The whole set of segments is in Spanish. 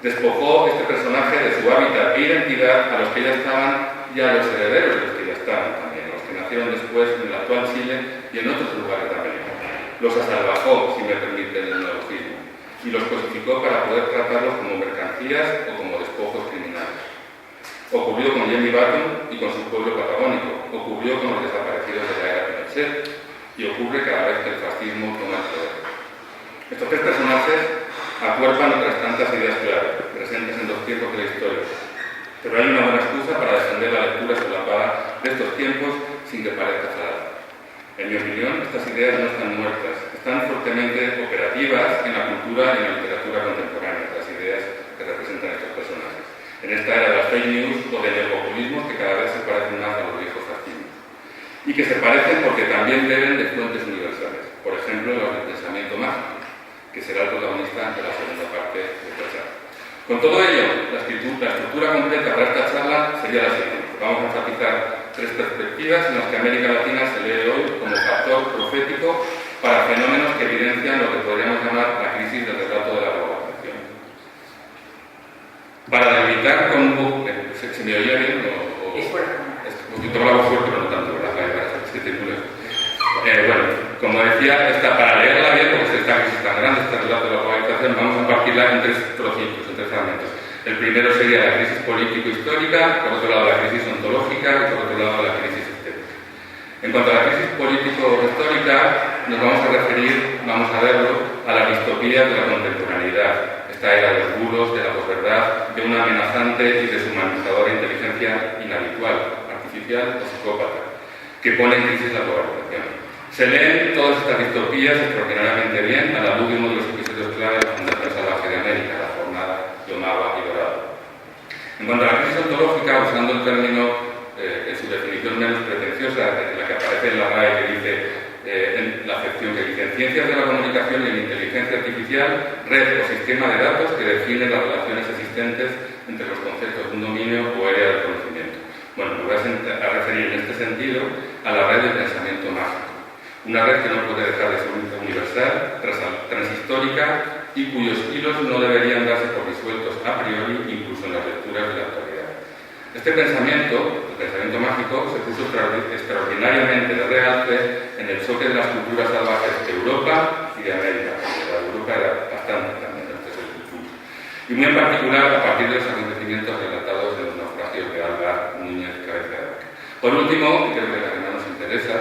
Despojó este personaje de su hábitat e identidad a los que ya estaban y a los herederos de los que ya estaban también, los que nacieron después en el actual Chile y en otros lugares de América. Los asalvajó, si me permite el neologismo, y los cosificó para poder tratarlos como mercancías o como despojos criminales. Ocurrió con Jamie Button y con su pueblo patagónico, ocurrió con los desaparecidos de la era Pinochet y ocurre cada vez que el fascismo toma el poder. Estos tres personajes acuerpan otras tantas ideas clave, presentes en los tiempos de la historia, pero hay una buena excusa para defender la lectura solapada de estos tiempos sin que parezca falada. En mi opinión, estas ideas no están muertas, están fuertemente operativas en la cultura y en la literatura contemporánea, las ideas que representan estos personajes. En esta era de las fake news o del neopopulismo que cada vez se parecen más a los viejos fascismos. Y que se parecen porque también beben de fuentes universales, por ejemplo, los del pensamiento mágico, que será el protagonista de la segunda parte de esta charla. Con todo ello, la estructura completa para esta charla sería la siguiente. Vamos a enfatizar tres perspectivas en las que América Latina se lee hoy como factor profético para fenómenos que evidencian lo que podríamos llamar la crisis del relato de la globalización. Para evitar con un poco... ¿Se me oye bien? Es fuerte. Yo hablaba fuerte, pero no tanto, ¿verdad? Bueno, como decía, para leerla bien, porque esta crisis tan grande, este relato de la globalización, vamos a partirla en tres trocitos, en tres fragmentos. El primero sería la crisis político-histórica, por otro lado la crisis ontológica y por otro lado la crisis estética. En cuanto a la crisis político-histórica, nos vamos a referir, vamos a verlo, a la distopía de la contemporaneidad, esta era de los bulos, de la posverdad, de una amenazante y deshumanizadora inteligencia inhabitual, artificial o psicópata, que pone en crisis la globalización. Se leen todas estas distopías extraordinariamente bien a la luz de uno de los episodios clave de la Fundación Salvaje de América, la jornada de Omagua y Dorado. En cuanto a la crisis ontológica, usando el término en su definición menos pretenciosa, la que aparece en la RAE, que dice, en la acepción que dice, en ciencias de la comunicación y en inteligencia artificial, red o sistema de datos que define las relaciones existentes entre los conceptos de un dominio o área del conocimiento. Bueno, me voy a referir en este sentido a la red de pensamiento mágico. Una red que no puede dejar de ser universal, transhistórica y cuyos hilos no deberían darse por disueltos a priori, incluso en las lecturas de la actualidad. Este pensamiento, el pensamiento mágico, se puso extraordinariamente de realce en el choque de las culturas salvajes de Europa y de América, porque la Europa era bastante también, este es el punto. Y muy en particular a partir de los acontecimientos relatados de los naufragios de Alba, Núñez, Cabeza de Vaca. Por último, y creo que la que más nos interesa,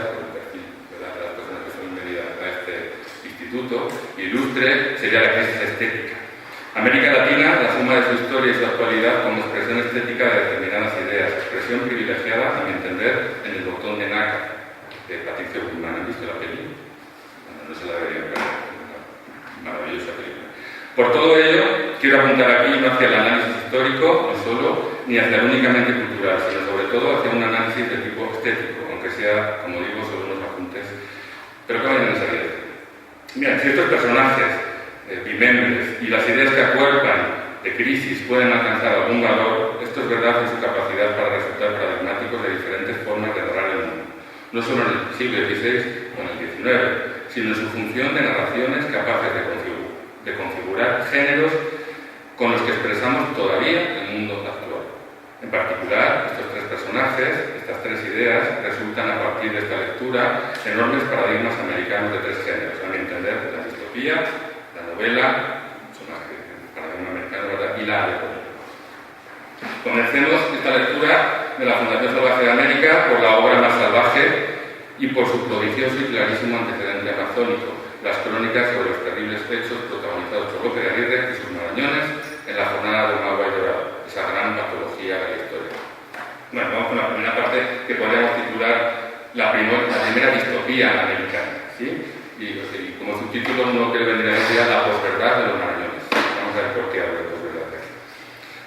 ilustre sería la crisis estética. América Latina, la suma de su historia y su actualidad como expresión estética de determinadas ideas, expresión privilegiada, a mi entender, en el botón de Nácar, de Patricio Guzmán. ¿Han visto la película? Bueno, no se la deberían ver, maravillosa película. Por todo ello, quiero apuntar aquí no hacia el análisis histórico, no solo, ni hacia el únicamente cultural, sino sobre todo hacia un análisis de tipo estético, aunque sea, como digo, solo unos apuntes, pero que vayan en esa dirección. Bien, si estos personajes bimembres y las ideas que acuerpan de crisis pueden alcanzar algún valor, esto es verdad en su capacidad para resultar paradigmáticos de diferentes formas de narrar el mundo, no solo en el siglo XVI o en el XIX, sino en su función de narraciones capaces de configurar géneros con los que expresamos todavía el mundo actual. En particular, estos tres personajes, estas tres ideas, resultan a partir de esta lectura enormes paradigmas americanos de tres géneros, a mi entender, la distopía, la novela, son más que el paradigma americano, ¿verdad?, y la alegoría. Comencemos esta lectura de la Fundación Salvaje de América por la obra más salvaje y por su prodigioso y clarísimo antecedente amazónico, las crónicas sobre los terribles hechos protagonizados por López de Aguirre y sus marañones en la jornada de Omagua y Dorado, esa gran patología de la historia. Bueno, vamos con la primera parte que podríamos titular la primera distopía americana, ¿sí? Y como subtítulo uno que le vendría a decir la posverdad de los marañones. Vamos a ver por qué hablo de posverdad.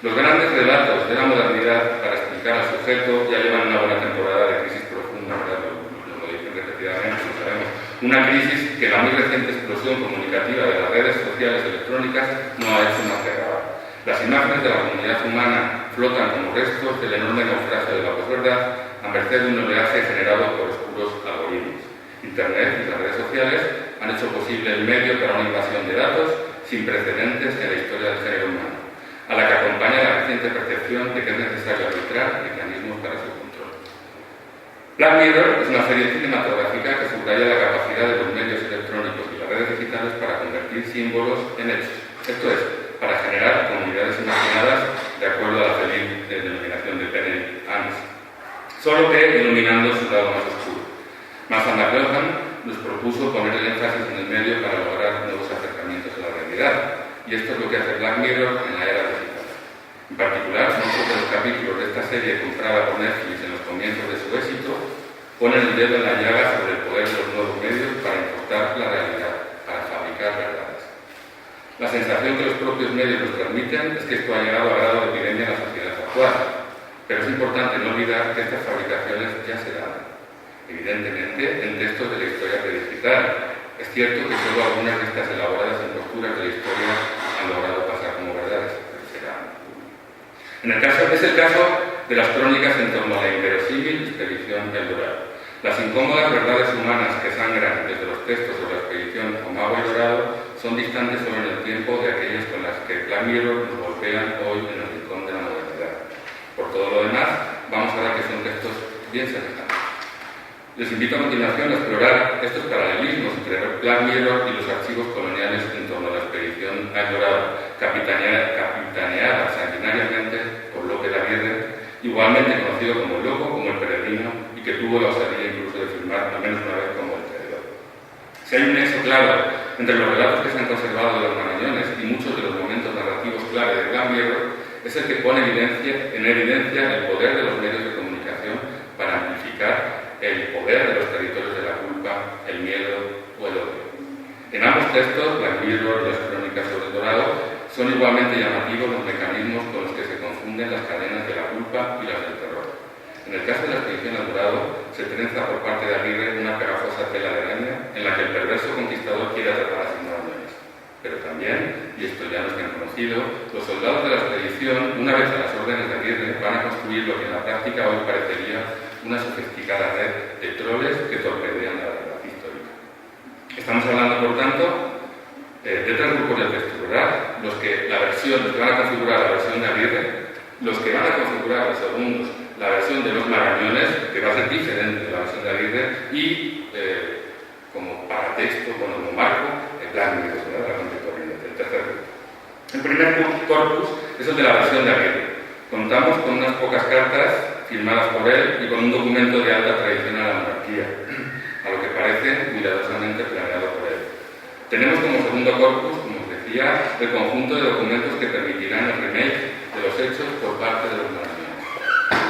Los grandes relatos de la modernidad para explicar al sujeto ya llevan una buena temporada de crisis profunda, ¿verdad? Lo dicen repetidamente, lo sabemos. Una crisis que la muy reciente explosión comunicativa de las redes sociales electrónicas no ha hecho más que agravar. Las imágenes de la comunidad humana flotan como restos del enorme naufragio de la posverdad a merced de un oleaje generado por oscuros algoritmos. Internet y las redes sociales han hecho posible el medio para una invasión de datos sin precedentes en la historia del género humano. percepción de que es necesario arbitrar mecanismos para su control. Black Mirror es una serie cinematográfica que subraya la capacidad de los medios electrónicos y las redes digitales para convertir símbolos en hechos. Esto es, para generar comunidades imaginadas de acuerdo a la feliz denominación de Penny Annes, solo que iluminando su lado más oscuro. Marshall McLuhan nos propuso poner el énfasis en el medio para lograr nuevos acercamientos a la realidad, y esto es lo que hace Black Mirror en la era digital. En particular, muchos de los capítulos de esta serie comprada por Netflix en los comienzos de su éxito ponen el dedo en la llaga sobre el poder de los nuevos medios para importar la realidad, para fabricar verdades. La sensación que los propios medios nos transmiten es que esto ha llegado a grado de epidemia en la sociedad actual, pero es importante no olvidar que estas fabricaciones ya se dan, evidentemente, en textos de la historia predigital. Es cierto que solo algunas de estas elaboradas imposturas de la historia han logrado pasar como verdades, pero será. Es el caso de las crónicas en torno a la inverosímil expedición El Dorado. Las incómodas verdades humanas que sangran desde los textos de la expedición Omagua y Dorado son distantes solo en el tiempo de aquellas con las que Black Mirror nos golpean hoy en el rincón de la modernidad. Por todo lo demás, vamos a ver que son textos bien semejantes. Les invito a continuación a explorar estos paralelismos entre Black Mirror y los archivos coloniales en torno a la expedición El Dorado, capitaneada sanguinariamente por Lope de Aguirre, igualmente conocido como el Loco, como el Peregrino, y que tuvo la osadía incluso de firmar al menos una vez como el Traidor. Si hay un nexo claro entre los relatos que se han conservado de los marañones y muchos de los momentos narrativos clave de Black Mirror, es el que pone en evidencia el poder de los medios de comunicación para amplificar el poder de los territorios de la culpa, el miedo o el odio. En ambos textos, Black Mirror y las crónicas sobre el Dorado, son igualmente llamativos los mecanismos con los que se confunden las cadenas de la culpa y las del terror. En el caso de la expedición al Dorado, se trenza por parte de Aguirre una pegajosa tela de araña en la que el perverso conquistador quiere atrapar a sus marañones. Pero también, y esto ya no es bien conocido, los soldados de la expedición, una vez a las órdenes de Aguirre, van a construir lo que en la práctica hoy parecería una sofisticada red de troles que torpedean la verdad histórica. Estamos hablando, por tanto, de tres grupos de textos, ¿verdad? Los que van a configurar la versión de Aguirre, los que van a configurar los segundos, la versión de los marañones, que va a ser diferente de la versión de Aguirre, y como paratexto, como marco, el Black Mirror, ¿verdad? La contemporánea, el tercer grupo. El primer corpus es el de la versión de Aguirre. Contamos con unas pocas cartas firmadas por él y con un documento de alta tradición a la monarquía, a lo que parece cuidadosamente planeado por él. Tenemos como segundo corpus, como os decía, el conjunto de documentos que permitirán el remake de los hechos por parte de los marañones.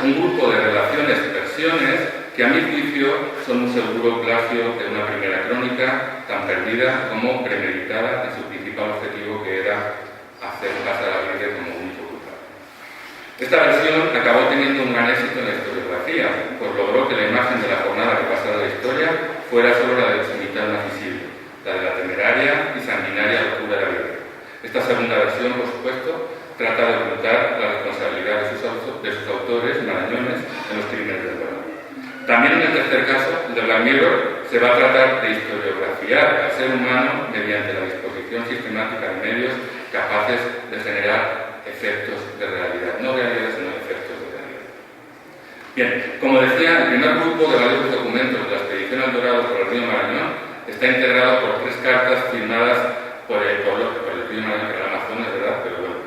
Un grupo de relaciones, versiones, que a mi juicio son un seguro plagio de una primera crónica tan perdida como premeditada en su principal objetivo, que era hacer pasar a Aguirre como único culpable. Esta versión acabó teniendo un gran éxito en la historiografía, pues logró que la imagen de la jornada que pasara a la historia fuera solo la de su mitad más visible, la de la temeraria y sanguinaria locura de Aguirre. Esta segunda versión, por supuesto, trata de ocultar la responsabilidad de sus autores, marañones, en los crímenes del Dorado. También en el tercer caso, el de Black Mirror, se va a tratar de historiografiar al ser humano mediante la disposición sistemática de medios capaces de generar efectos de realidad, no realidad, sino efectos de realidad. Bien, como decía, el primer grupo de valiosos documentos de la expedición al Dorado por el río Marañón está integrado por tres cartas firmadas por el río Marañón, que era el Amazonas, ¿verdad? Pero bueno,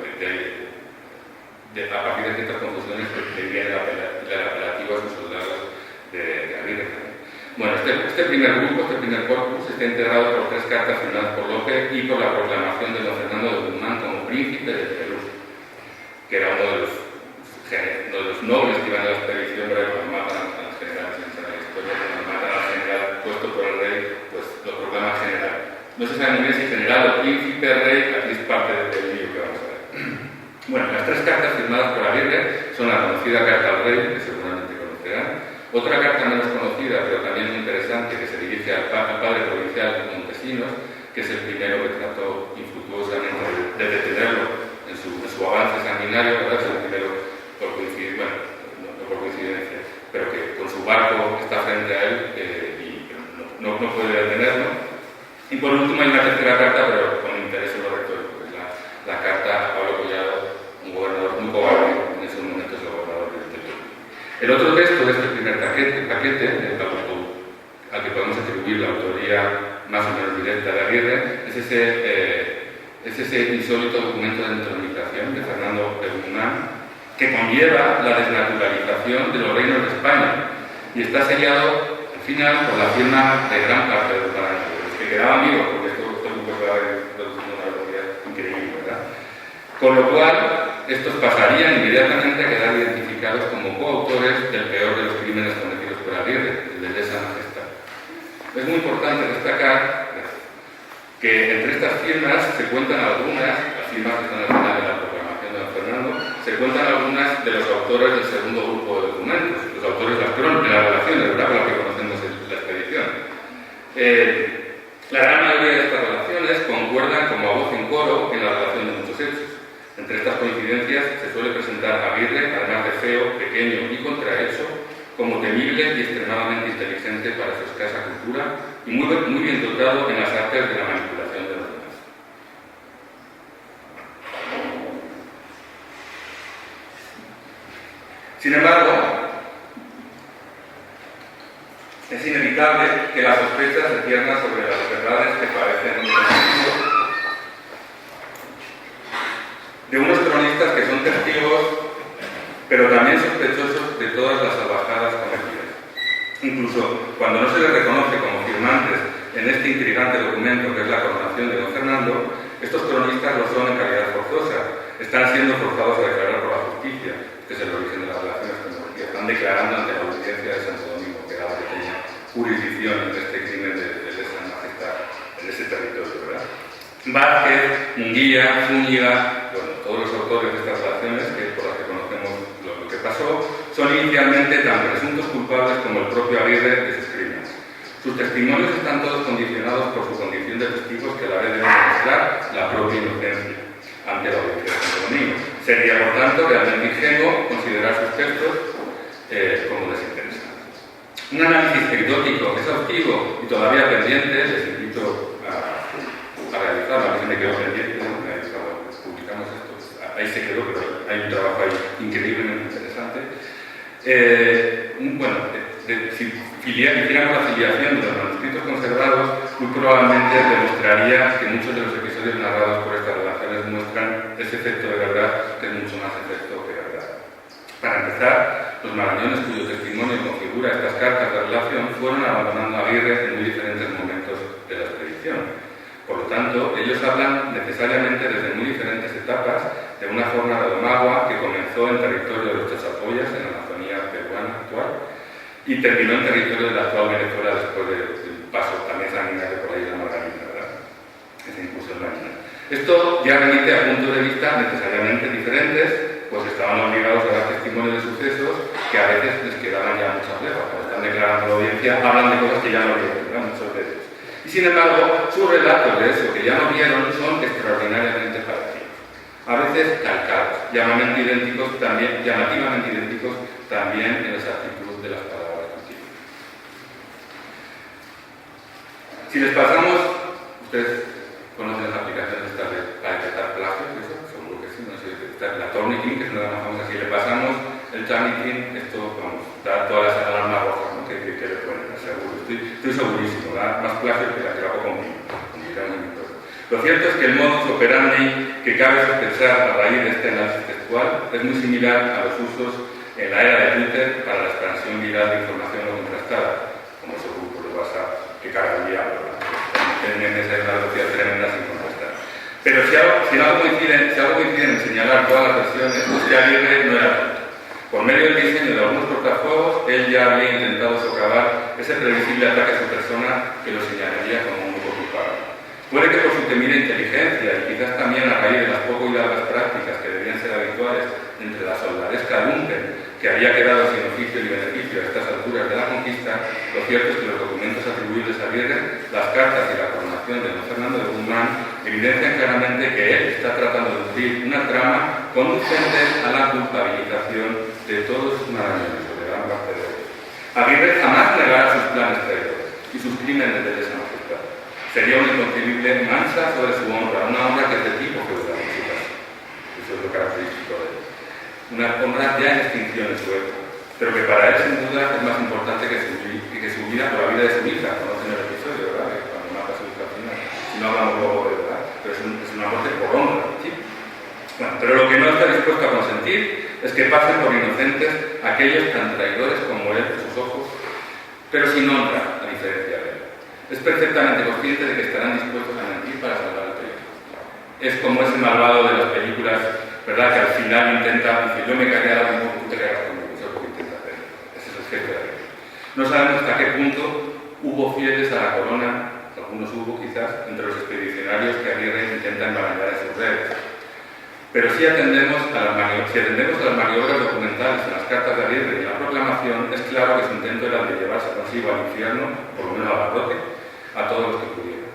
a partir de ciertas confusiones que viene el apelativo a sus soldados de Aguirre. Bueno, este primer grupo, este primer corpus, está integrado por tres cartas firmadas por Lope y por la proclamación de don Fernando de Guzmán como príncipe del Perú, que era uno de los nobles que iban a la expedición, pero cuando matan a los generales en la historia, cuando matan al general puesto por el rey, pues lo proclama general. No se sabe muy bien si general o príncipe, rey, aquí es parte del lío que vamos a ver. Bueno, las tres cartas firmadas por Aguirre son la conocida carta al rey, que seguramente conocerán, otra carta menos conocida, pero también muy interesante, que se dirige al padre provincial de Montesinos, que es el primero que trató infructuosamente de detenerlo en su avance sanguinario, ¿verdad? Es el primero por coincidir, bueno, no por coincidencia, pero que con su barco está frente a él y no puede detenerlo. Y por último hay una tercera carta, pero con interés en lo retórico, que es la carta a Pablo Collado, un gobernador muy cobarde en su El otro texto de este primer paquete al que podemos atribuir la autoría más o menos directa de Aguirre, es ese insólito documento de entronización de Fernando de Guzmán, que conlleva la desnaturalización de los reinos de España y está sellado al final por la firma de gran parte de los maraños, los que quedaban vivos, porque esto va produciendo una velocidad increíble, ¿verdad? Con lo cual, estos pasarían inmediatamente a quedar identificados como coautores del peor de los crímenes cometidos por Aguirre, el de lesa majestad. Es muy importante destacar que entre estas firmas se cuentan algunas, las firmas que están al final de la proclamación de don Fernando, se cuentan algunas de los autores del segundo grupo de documentos, los autores de las relaciones, ¿verdad?, con las que conocemos en la expedición. La gran mayoría de estas relaciones concuerdan como a voz en coro en la relación de muchos hechos. Entre estas coincidencias se suele presentar a Aguirre, además de feo, pequeño y contrahecho, como temible y extremadamente inteligente para su escasa cultura y muy bien dotado en las artes de la manipulación de los demás. Sin embargo, es inevitable que la sospecha se cierna sobre las verdades que parecen de unos cronistas que son testigos, pero también sospechosos de todas las salvajadas cometidas. Incluso cuando no se les reconoce como firmantes en este intrigante documento que es la coronación de don Fernando, estos cronistas lo son en calidad forzosa, están siendo forzados a declarar por la justicia, que es el origen de las relaciones tecnológicas, están declarando ante la audiencia de Santo Domingo, que era la que tenía jurisdicción en este crimen de lesa majestad en ese territorio, ¿verdad? Vázquez, Munguía, Zúñiga, bueno, todos los autores de estas relaciones, por las que conocemos lo que pasó, son inicialmente tan presuntos culpables como el propio Aguirre de sus crímenes. Sus testimonios están todos condicionados por su condición de testigos que a la vez deben demostrar la propia inocencia ante la audiencia de Santo Domingo. Sería, por tanto, realmente ingenuo considerar sus textos como desinteresantes. Un análisis anecdótico, exhaustivo y todavía pendiente, les invito a realizarlo. A mí se me quedó pendiente, ¿no? Publicamos esto, ahí se quedó, pero hay un trabajo ahí increíblemente interesante. Si hiciéramos la filiación de los manuscritos conservados, muy probablemente demostraría que muchos de los episodios narrados por estas relaciones muestran ese efecto de verdad, que es mucho más efecto que verdad. Para empezar, los marañones cuyo testimonio configura estas cartas de relación fueron abandonando a Aguirre en muy diferentes momentos de la expedición. Por lo tanto, ellos hablan necesariamente desde muy diferentes etapas de una forma redomagua que comenzó en territorio de los Chachapoyas, en la Amazonía peruana actual, y terminó en territorio de la actual Venezuela después del paso también sanguinario por ahí de la Margarita, ¿verdad? Esa incursión marina. Esto ya remite a puntos de vista necesariamente diferentes, pues estaban obligados a dar testimonio de sucesos que a veces les quedaban ya muchas lejos. Cuando están declarando la audiencia, hablan de cosas que ya no vieron, ¿verdad? Muchos de ellos. Y sin embargo, sus relatos de eso que ya no vieron son extraordinariamente parecidos. A veces calcados, llamativamente idénticos también en las actitudes de las palabras antiguas. Si les pasamos, ustedes conocen las aplicaciones estas para detectar plagios, eso, seguro que sí, no sé, la Turnitin, que es una de las famosas, si le pasamos el Turnitin, esto, vamos, da todas las alarmas rojas, ¿no? que le ponen, seguro, estoy segurísimo, da más plagio que la que hago conmigo. Lo cierto es que el modus operandi que cabe sospechar a raíz de este análisis textual es muy similar a los usos en la era de Twitter para la expansión viral de información no contrastada, como esos grupos de WhatsApp que carga el diablo, tienen esa velocidad tremenda sin contrastar. Pero si algo coincide en señalar todas las versiones, es que Aguirre no era tonto. Por medio del diseño de algunos cortafuegos, él ya había intentado socavar ese previsible ataque a su persona que lo señalaría como un único culpable. Puede que por su temida inteligencia y quizás también a raíz de las poco hiladas prácticas que debían ser habituales entre la soldadesca lumpen que había quedado sin oficio y beneficio a estas alturas de la conquista, lo cierto es que los documentos atribuibles a Aguirre, las cartas y la coronación de don Fernando de Guzmán evidencian claramente que él está tratando de urdir una trama conducente a la culpabilización de todos sus marañones, o de gran parte de ellos. Aguirre jamás negará sus planes traidores y sus crímenes de lesa majestad. Sería una inconcebible mancha sobre su honra, una honra que es de tipo feudal en su caso. Eso es lo característico de él. Una honra ya en extinción en su época. pero que para él sin duda es más importante que su vida o la vida de su hija. Conocen el episodio, ¿verdad? Que cuando mata a su hija al final, si no hablamos luego de verdad, pero es una muerte por honra, ¿sí? Bueno, pero lo que no está dispuesto a consentir es que pasen por inocentes aquellos tan traidores como él en sus ojos, pero sin honra, a diferencia de él. Es perfectamente consciente de que estarán dispuestos a mentir para salvar el proyecto. Es como ese malvado de las películas, ¿verdad?, que al final intenta, dice, yo me caeré ahora mismo, tú te caerás conmigo. Eso es lo que intenta hacer. Ese es el jefe de la. No sabemos hasta qué punto hubo fieles a la corona, algunos hubo quizás, entre los expedicionarios que Aguirre intenta enmarañar en sus redes. Pero si atendemos a las maniobras documentales en las cartas de Aguirre y en la proclamación, es claro que su intento era de llevarse consigo al infierno, por lo menos al garrote, a todos los que pudieran.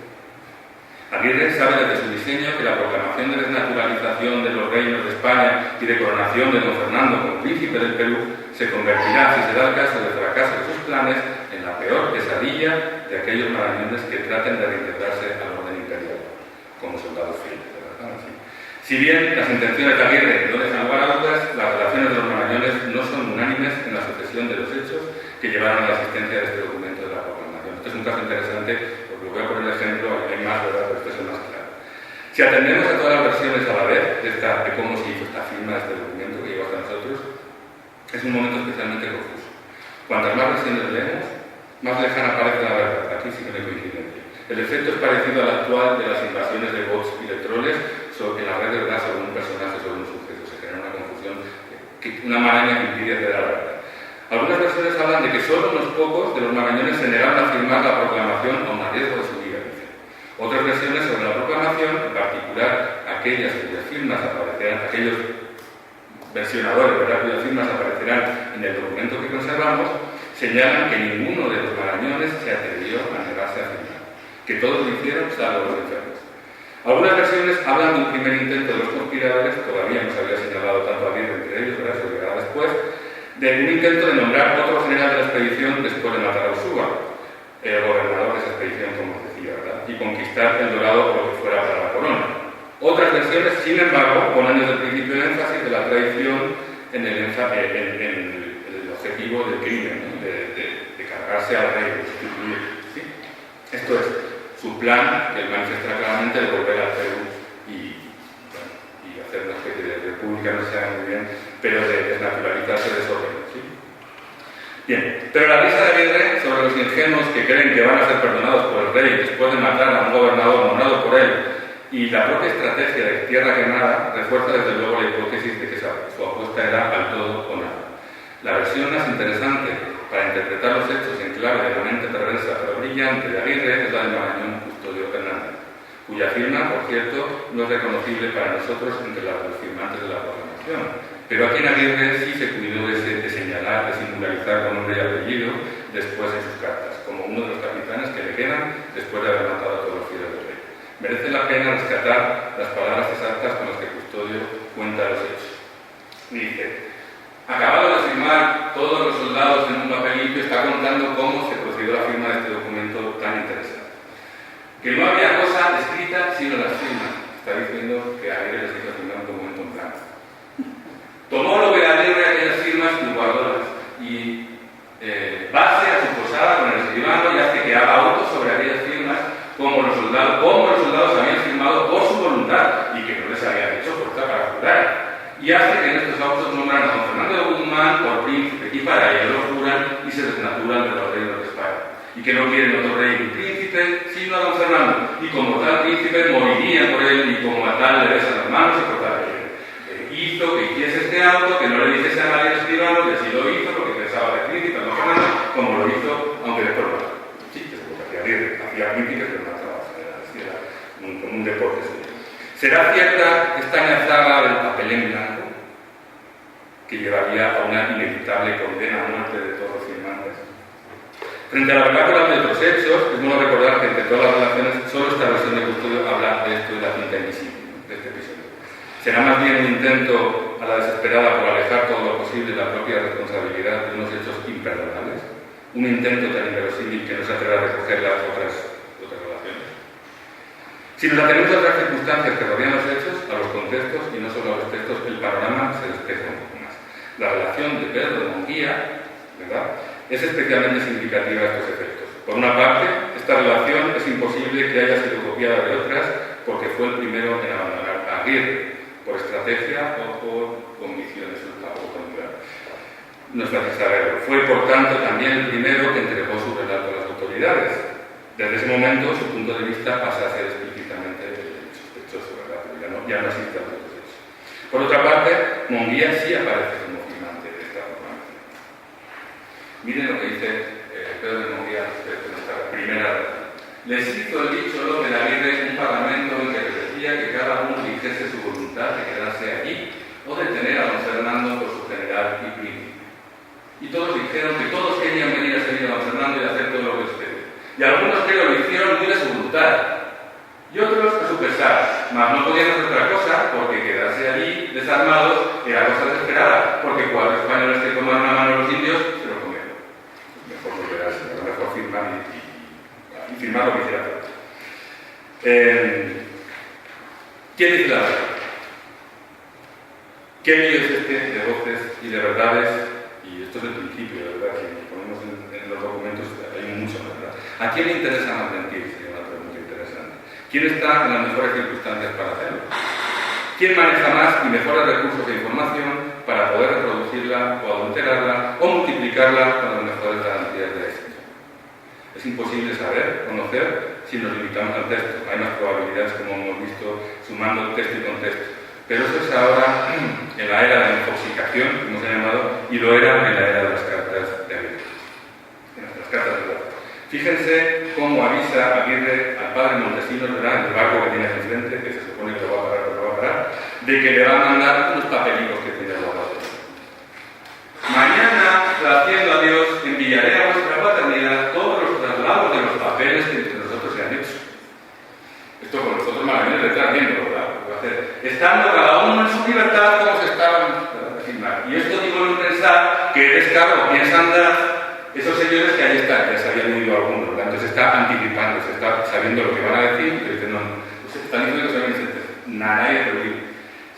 Aguirre sabe desde su diseño que la proclamación de desnaturalización de los reinos de España y de coronación de don Fernando como príncipe del Perú se convertirá, si se da el caso del fracaso de sus planes, en la peor pesadilla de aquellos marañones que traten de reintegrarse al orden imperial, como soldados fieles. Si bien las intenciones de Aguirre no dejan lugar a dudas, las relaciones de los marañones no son unánimes en la sucesión de los hechos que llevaron a la existencia de este documento de la proclamación. Este es un caso interesante, porque voy a poner el ejemplo, hay más, ¿verdad?, pero este es el más claro. Si atendemos a todas las versiones a la vez de cómo se hizo esta firma de este documento que llegó hasta nosotros, es un momento especialmente confuso. Cuantas más versiones leemos, más lejana parece la verdad. Aquí sí que no hay coincidencia. El efecto es parecido al actual de las invasiones de bots y de troles en la red de verdad sobre un personaje, sobre un sujeto. Se genera una confusión, una maraña que impide acceder a la verdad. Algunas versiones hablan de que solo unos pocos de los marañones se negaron a firmar la proclamación aun a riesgo de su vida. Otras versiones sobre la proclamación, en particular aquellas cuyas firmas aparecerán, aquellos versionadores, ¿verdad?, cuyas firmas aparecerán en el documento que conservamos, señalan que ninguno de los marañones se atrevió a negarse a firmar, que todos lo hicieron salvo los enfermos. Algunas versiones hablan de un primer intento de los conspiradores, todavía no se había señalado tanto a Aguirre entre ellos, ¿verdad?, se llegará después, de un intento de nombrar otro general de la expedición después de matar a Ursúa, el gobernador de esa expedición, como decía, ¿verdad?, y conquistar el Dorado o lo que fuera para la corona. Otras versiones, sin embargo, ponen desde el principio el énfasis de la traición en el objetivo del crimen, ¿no?, de cargarse al rey, de sustituir. ¿Sí? Esto es su plan, que él manifiesta claramente, de volver al Perú y hacer una especie de república, no se sabe muy bien, pero de desnaturalizarse de esos reinos. ¿Sí? Bien, pero la risa de Aguirre sobre los ingenuos que creen que van a ser perdonados por el rey después de matar a un gobernador nombrado por él, y la propia estrategia de tierra quemada refuerza desde luego la hipótesis de que su apuesta era al todo o nada. La versión más interesante para interpretar los hechos en clave de la mente perversa pero brillante de Aguirre es la del Marañón Custodio Fernández, cuya firma, por cierto, no es reconocible para nosotros entre los firmantes de la proclamación, pero aquí en Aguirre sí se cuidó de señalar, de singularizar con nombre y apellido después en sus cartas, como uno de los capitanes que le quedan después de haber matado a todos los fieles del rey. Merece la pena rescatar las palabras exactas con las que Custodio cuenta los hechos. Dice: acabado de firmar todos los soldados en un papelito, está contando cómo se procedió la firma de este documento tan interesante. Que no había cosa escrita sino las firmas. Está diciendo que Aguirre les hizo firmar un documento en blanco. Tomó lo que Aguirre aquellas firmas y guardólas. Y base a su posada con el escribano y hace que haga autos sobre aquellas firmas como los soldados habían firmado por su voluntad y que no les habían hecho fuerza para jurar. Y hace que en estos autos nombran a don Fernando de Guzmán por príncipe, y para ello lo juran y se desnaturan de los reinos de España. Y que no quieren otro rey ni príncipe, sino a don Fernando. Y como tal príncipe moriría por él, y como a tal le besan las manos y por tal hizo que hiciese este auto, que no le dijese a nadie al escribano, que así lo hizo, porque pensaba de príncipe a don Fernando, como lo hizo, aunque después no. Sí, que es lo que hacía Aguirre, hacía príncipes, pero no trabajo, era como un deporte. ¿Será cierta esta añazada del papel en blanco que llevaría a una inevitable condena a muerte de todos los firmantes? Frente a la verdad de otros hechos, es bueno recordar que entre todas las relaciones solo esta versión de Custodio habla de esto de la cinta invisible, de este episodio. Será más bien un intento a la desesperada por alejar todo lo posible la propia responsabilidad de unos hechos imperdonables, un intento tan inverosímil que no se atreve a recoger las otras relaciones. Si nos atenemos a otras circunstancias que rodean los hechos, a los contextos y no solo a los textos, el panorama se despeja un poco más. La relación de Pedro de Munguía ¿verdad? Es especialmente significativa estos efectos. Por una parte, esta relación es imposible que haya sido copiada de otras porque fue el primero en abandonar a Aguirre, por estrategia o por convicciones no es fácil saberlo. Fue, por tanto, también el primero que entregó su relato a las autoridades. Desde ese momento, su punto de vista pasa a ser explícitamente sospechoso, ¿verdad? Pero ya no existe otro proceso. Por otra parte, Monguía sí aparece como firmante de esta romancia. Miren lo que dice Pedro de Monguía respecto a nuestra primera relación. Les hizo el dicho López Aguirre un parlamento en que les decía que cada uno dijese su voluntad de quedarse allí o de tener a don Fernando por su general y príncipe. Y todos dijeron que todos querían venir a servir a don Fernando y hacer todo lo que ustedes. Y algunos que lo hicieron muy de su voluntad. Y otros a su pesar. Mas no podían hacer otra cosa porque quedarse allí desarmados era cosa desesperada. Porque 4 españoles que tomaron a mano a los indios se lo comieron. Mejor volver a ser, mejor firmar y firmar lo que hiciera todo. ¿Quién dice la verdad? ¿Qué lío es este de voces y de verdades? Y esto es el principio, de verdad, que nos ponemos en los documentos, hay mucho, ¿verdad? ¿A quién le interesa más mentir? Sería una pregunta interesante. ¿Quién está en las mejores circunstancias para hacerlo? ¿Quién maneja más y mejores recursos de información para poder reproducirla o adulterarla o multiplicarla con las mejores garantías de éxito? Es imposible saber, conocer, si nos limitamos al texto. Hay más probabilidades, como hemos visto, sumando texto y contexto. Pero eso es ahora en la era de la infoxicación, como se ha llamado, y lo era en la era de las cartas de Aguirre. En las cartas de Aguirre. Fíjense cómo avisa Aguirre al padre Montesinos, ¿verdad?, en el barco que tiene enfrente, que se supone que lo va a parar, pero lo va a parar, de que le va a mandar unos papelitos que tiene guardados. Mañana, haciendo a Dios, enviaré a vuestra paternidad todos los traslados de los papeles que entre nosotros se han hecho. Esto con los otros magallanes le están viendo, ¿verdad? Estando cada uno en su libertad como se estaban a firmar. Y esto digo en pensar que descargo piensan dar esos señores que ahí están, ya se habían oído algunos, ¿verdad? Entonces se está anticipando, se está sabiendo lo que van a decir, pero dicen, no, están diciendo que se van a decir, nada es prohibido.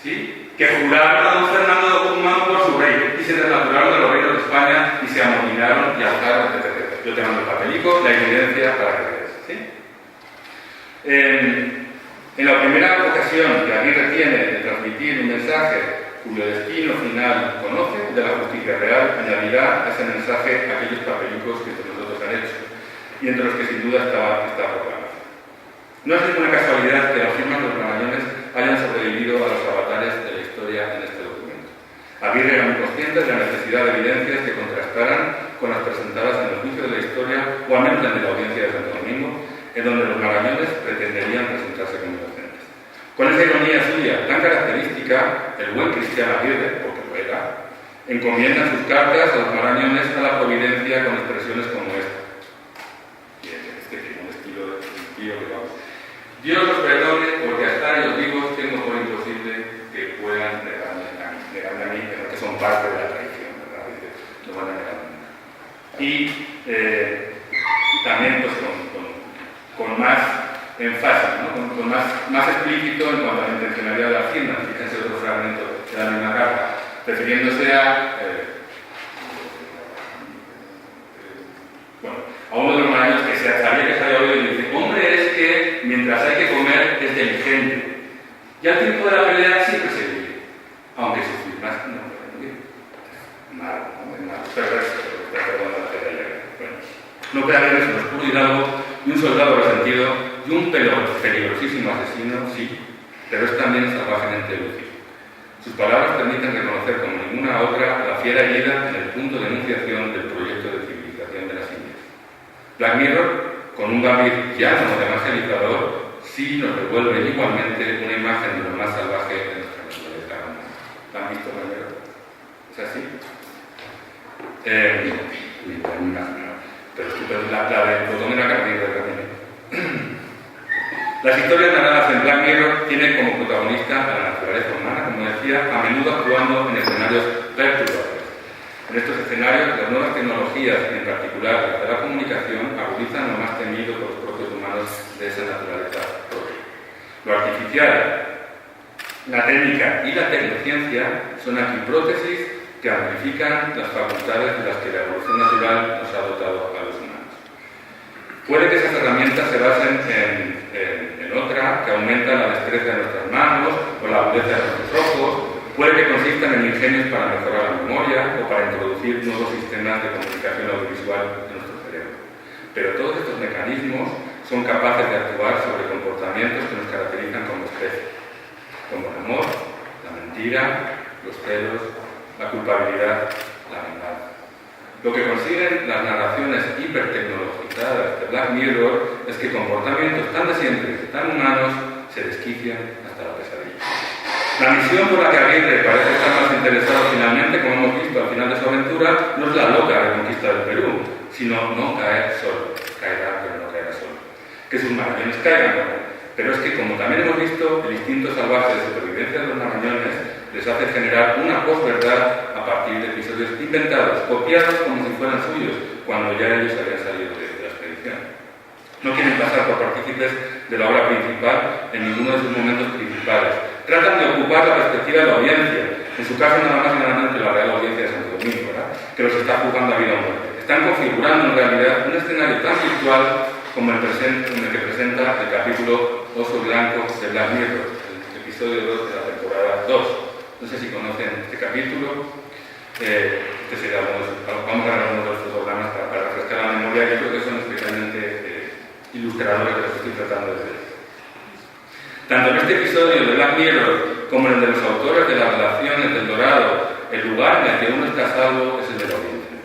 ¿Sí? Que juraron a don Fernando de Guzmán por su rey y se desnaturaron de los reinos de España y se amotinaron y alzaron, etc. Yo te mando el papelico, la evidencia para que veas. ¿Sí? En la primera ocasión que Aguirre tiene de transmitir un mensaje cuyo destino final conoce, de la justicia real, añadirá a ese mensaje aquellos papelicos que entre nosotros han hecho, y entre los que sin duda estaba esta proclamación. No es ninguna casualidad que las firmas de los magallanes hayan sobrevivido a los avatares de la historia en este documento. Aguirre era muy consciente de la necesidad de evidencias que contrastaran con las presentadas en el juicio de la historia, o al menos en la audiencia de Santo Domingo, en donde los magallanes pretenderían presentarse como inocentes. Con esa ironía suya tan característica, el buen cristiano Aguirre, porque lo era, encomienda sus cartas a los marañones a la providencia con expresiones como esta. Y este tiene un estilo que vamos. Dios los perdone, porque hasta ellos vivos tengo por imposible que puedan negarme a mí, que son parte de la traición, ¿verdad? No van a negar nunca. Y también pues con más énfasis, ¿no? con más explícito en cuanto a la intencionalidad de la firma. Fíjense otro fragmento de la misma carta, refiriéndose a uno de los maraños que sabía que se había oído y dice, hombre, es que mientras hay que comer es diligente. Y al tiempo de la pelea siempre se vive, aunque sus firmas no pueden vivir. Malo, ¿no? Es malo, perverso, perdón la pelea. Bueno, no puede haber eso, es puro hidalgo y un soldado resentido y un peligrosísimo asesino, sí, pero es también salvajemente lúcido. Sus palabras permiten reconocer como ninguna otra la fiera herida en el punto de enunciación del proyecto de civilización de las Indias. Black Mirror, con un Gambit llano de evangelizador, sí nos devuelve igualmente una imagen de lo más salvaje de nuestra naturaleza. ¿La han visto, Black Mirror? ¿Es así? Pero la de Plutón era Carrillo de Carrillo. Las historias narradas en Black Mirror tienen como protagonista a la naturaleza humana, como decía, a menudo actuando en escenarios perturbadores. En estos escenarios, las nuevas tecnologías, en particular las de la comunicación, agudizan lo más temido por los propios humanos de esa naturaleza propia. Lo artificial, la técnica y la tecnociencia son aquí prótesis que amplifican las facultades de las que la evolución natural nos ha dotado a los humanos. Puede que esas herramientas se basen en otra, que aumenta la destreza de nuestras manos o la agudeza de nuestros ojos. Puede que consistan en ingenios para mejorar la memoria o para introducir nuevos sistemas de comunicación audiovisual en nuestro cerebro. Pero todos estos mecanismos son capaces de actuar sobre comportamientos que nos caracterizan como especie, como el amor, la mentira, los celos, la culpabilidad, la venganza. Lo que consiguen las narraciones hipertecnologizadas de Black Mirror es que comportamientos tan de siempre, tan humanos, se desquician hasta la pesadilla. La misión por la que Aguirre parece estar más interesado finalmente, como hemos visto al final de su aventura, no es la loca reconquista del Perú, sino no caer solo. Caerá, pero no caerá solo. Que sus marañones caigan, pero es que, como también hemos visto, el instinto salvaje de supervivencia de los marañones les hace generar una posverdad a partir de episodios inventados, copiados como si fueran suyos, cuando ya ellos habían salido de la expedición. No quieren pasar por partícipes de la obra principal en ninguno de sus momentos principales. Tratan de ocupar la perspectiva de la audiencia, en su caso nada más y nada menos que la Real Audiencia de Santo Domingo, ¿verdad?, que los está jugando a vida o muerte. Están configurando en realidad un escenario tan virtual como el que presenta el capítulo Oso Blanco de Black Mirror, el episodio 2 de la temporada 2. No sé si conocen este capítulo. Vamos a ver algunos de los fotogramas para refrescar la memoria. Yo creo que son especialmente ilustradores de lo que estoy tratando de decir. Tanto en este episodio de Black Mirror como en el de los autores de las relaciones del Dorado, el lugar en el que uno está a salvo es el de la audiencia.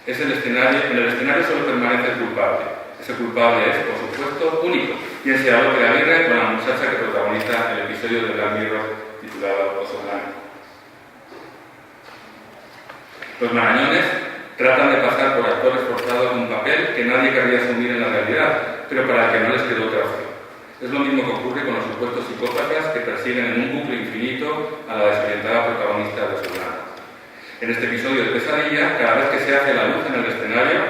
Es el escenario, en el escenario solo permanece el culpable. Ese culpable es, por supuesto, único. Bien sea lo que le Aguirre con la muchacha que protagoniza el episodio de Black Mirror titulado Oso Blanco. Los marañones tratan de pasar por actores forzados un papel que nadie querría asumir en la realidad, pero para el que no les quedó otra opción. Es lo mismo que ocurre con los supuestos psicópatas que persiguen en un bucle infinito a la desorientada protagonista de Oso Blanco. En este episodio de Pesadilla, cada vez que se hace la luz en el escenario,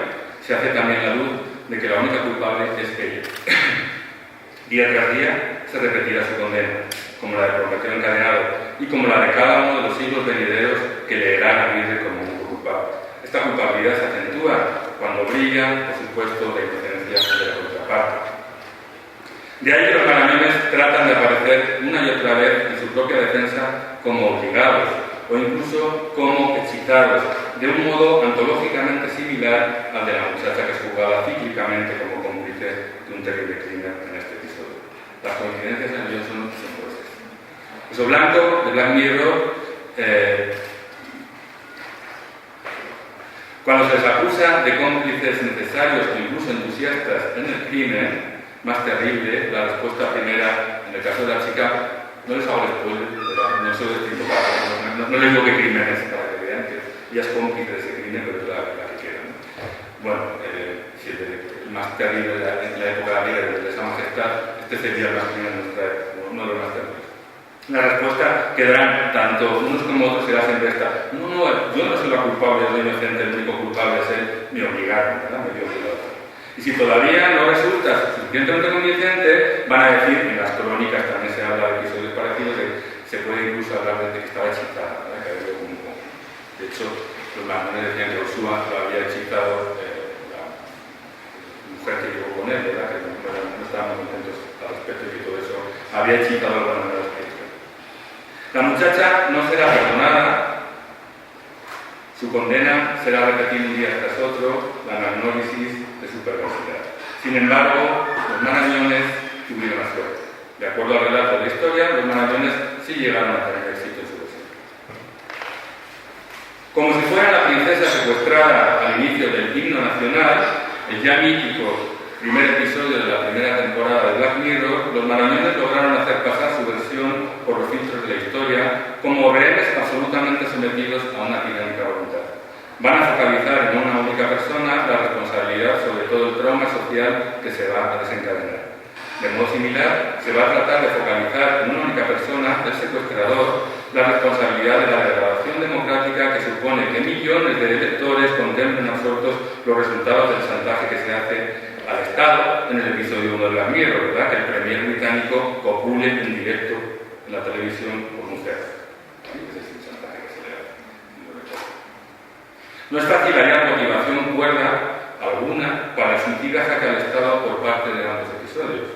se hace también la luz de que la única culpable es ella. Día tras día se repetirá su condena, como la de Prometeo encadenado y como la de cada uno de los siglos venideros que leerán a Aguirre como único culpable. Esta culpabilidad se acentúa cuando brilla, por supuesto, la inocencia de la contraparte. De ahí que los marañones tratan de aparecer una y otra vez en su propia defensa como obligados o incluso como excitados, de un modo antológicamente similar al de la muchacha que es juzgada cíclicamente como cómplice de un terrible crimen en este episodio. Las coincidencias en ello son fuertes. Oso Blanco, de Black Mirror, cuando se les acusa de cómplices necesarios o incluso entusiastas en el crimen, más terrible, la respuesta primera, en el caso de la chica, no les hago spoiler, no soy descrito no les digo qué crimen es, para que vean que ella es cómplice de ese crimen, pero es la que queda, ¿no? Bueno, si el más terrible en la época de esa majestad, este sería el más crimen de nuestra época, uno de los más terribles. La respuesta quedarán tanto unos como otros será siempre esta: no, yo no soy la culpable, soy inocente, el único culpable es él, me obligaron, ¿verdad? Me dio obligado. Y si todavía no resulta suficientemente convincente, van a decir, en las crónicas también se habla de episodios parecidos, que se puede incluso hablar de que estaba hechizada, ¿verdad? Que había como... De hecho, los marañones decían que Ursúa lo había hechizado la mujer que llegó con él, ¿verdad? Que no estaban muy contentos al respecto y que todo eso había hechizado alguna manera de espíritu. La muchacha no será perdonada. Su condena será repetir un día tras otro la anagnórisis de su perversidad. Sin embargo, los marañones tuvieron la suerte. De acuerdo al relato de la historia, los marañones sí llegaron a tener éxito en su versión. Como si fuera la princesa secuestrada al inicio del himno nacional, el ya mítico primer episodio de la primera temporada de Black Mirror, los marañones lograron hacer pasar su versión por los filtros de la historia como rehenes absolutamente sometidos a una tiránica voluntad. Van a focalizar en una única persona la responsabilidad sobre todo el trauma social que se va a desencadenar. De modo similar, se va a tratar de focalizar en una única persona, el secuestrador, la responsabilidad de la degradación democrática que supone que millones de electores contemplen absortos los resultados del chantaje que se hace al Estado en el episodio 1 de Black Mirror, ¿verdad? Que el premier británico copule en directo en la televisión con un cerdo. Ese es el chantaje que se le hace. No es fácil hallar motivación cuerda alguna para el suicidaje al Estado por parte de ambos episodios,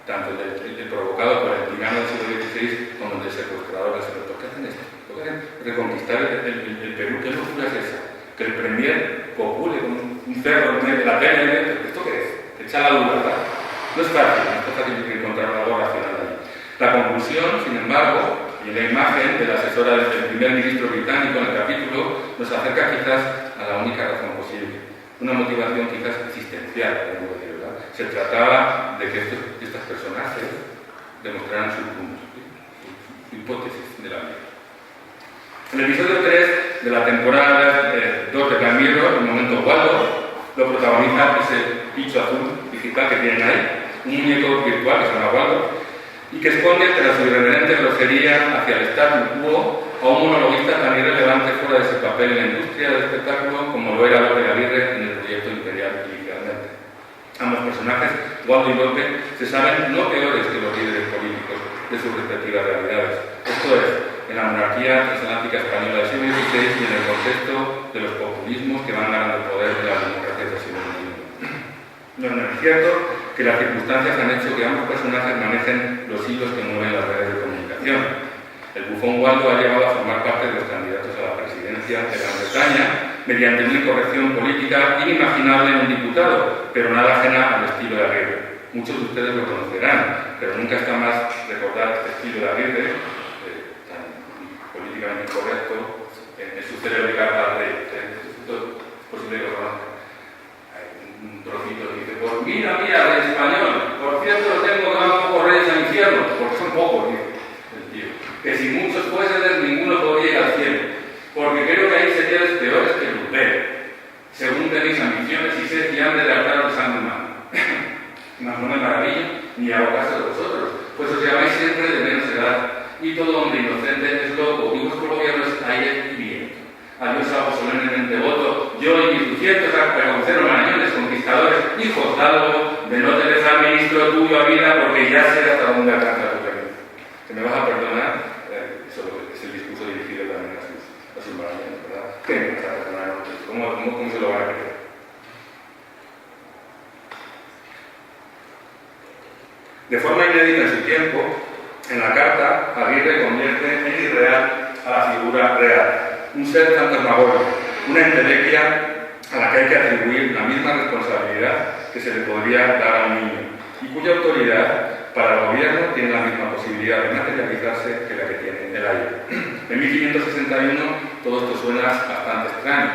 tanto el provocado por el tirano del siglo XVI como el del secuestrador del siglo. ¿Por qué hacen esto? ¿Por qué hacen reconquistar el Perú? ¿Qué locura es esa? Que el premier copule con un cerro en la tele. ¿Esto qué es? Echa la duda, ¿verdad? No es fácil encontrar algo racional ahí. La conclusión, sin embargo, y la imagen de la asesora del primer ministro británico en el capítulo nos acerca quizás a la única razón posible, una motivación quizás existencial, ¿verdad? Se trataba de que estos personajes demostraran su hipótesis de la vida. En el episodio 3 de la temporada 2 de Black Mirror, el momento Waldo, lo protagoniza ese bicho azul digital que tienen ahí, un muñeco virtual que se llama Waldo, y que esconde tras su irreverente grosería hacia el status quo a un monologuista tan irrelevante fuera de su papel en la industria del espectáculo como lo era Lope Aguirre en el proyecto Imperial inicialmente. Ambos personajes, Waldo y Lope, se saben no peores que los líderes políticos de sus respectivas realidades. Esto es, en la monarquía transatlántica española del siglo XVI y en el contexto de los populismos que van ganando poder de las democracias del siglo XXI. No es cierto que las circunstancias han hecho que ambos personajes manejen los hilos que mueven las redes de comunicación. El bufón Waldo ha llegado a formar parte de los candidatos a la presidencia de Gran Bretaña mediante una incorrección política inimaginable en un diputado, pero nada ajena al estilo de Aguirre. Muchos de ustedes lo conocerán, pero nunca está más recordar este estilo de Aguirre, tan políticamente incorrecto, en su célebre carta al rey. Es posible que lo conozcan. Un trocito que dice, pues mira, rey español, por cierto tengo que dar pocos reyes al infierno, porque son pocos, dice el tío, que si muchos fuesen, ninguno podría ir al cielo, porque creo que hay señores peores que Lutero, según tenéis ambiciones y sed y hambre de altar de sangre humana. Mas no me maravillo, ni hago caso de vosotros, pues os llamáis siempre de menos edad, y todo hombre inocente es loco, y vuestro gobierno es aire y viento. A Dios hago solemnemente voto, yo y mis 200 reconceros marañones, conquistadores, hijos, dado de no te dejar ministro tuyo a vida, porque ya sé hasta dónde alcanza tu reino. Que me vas a perdonar, eso es el discurso dirigido también a sus marañones, ¿verdad? ¿Qué me vas a perdonar? ¿Cómo se lo van a creer? De forma inédita en su tiempo, en la carta, Aguirre convierte en irreal a la figura real. Un ser fantasmagórico, una entelequia a la que hay que atribuir la misma responsabilidad que se le podría dar a un niño, y cuya autoridad para el gobierno tiene la misma posibilidad de materializarse que la que tiene el aire. En 1561 todo esto suena bastante extraño.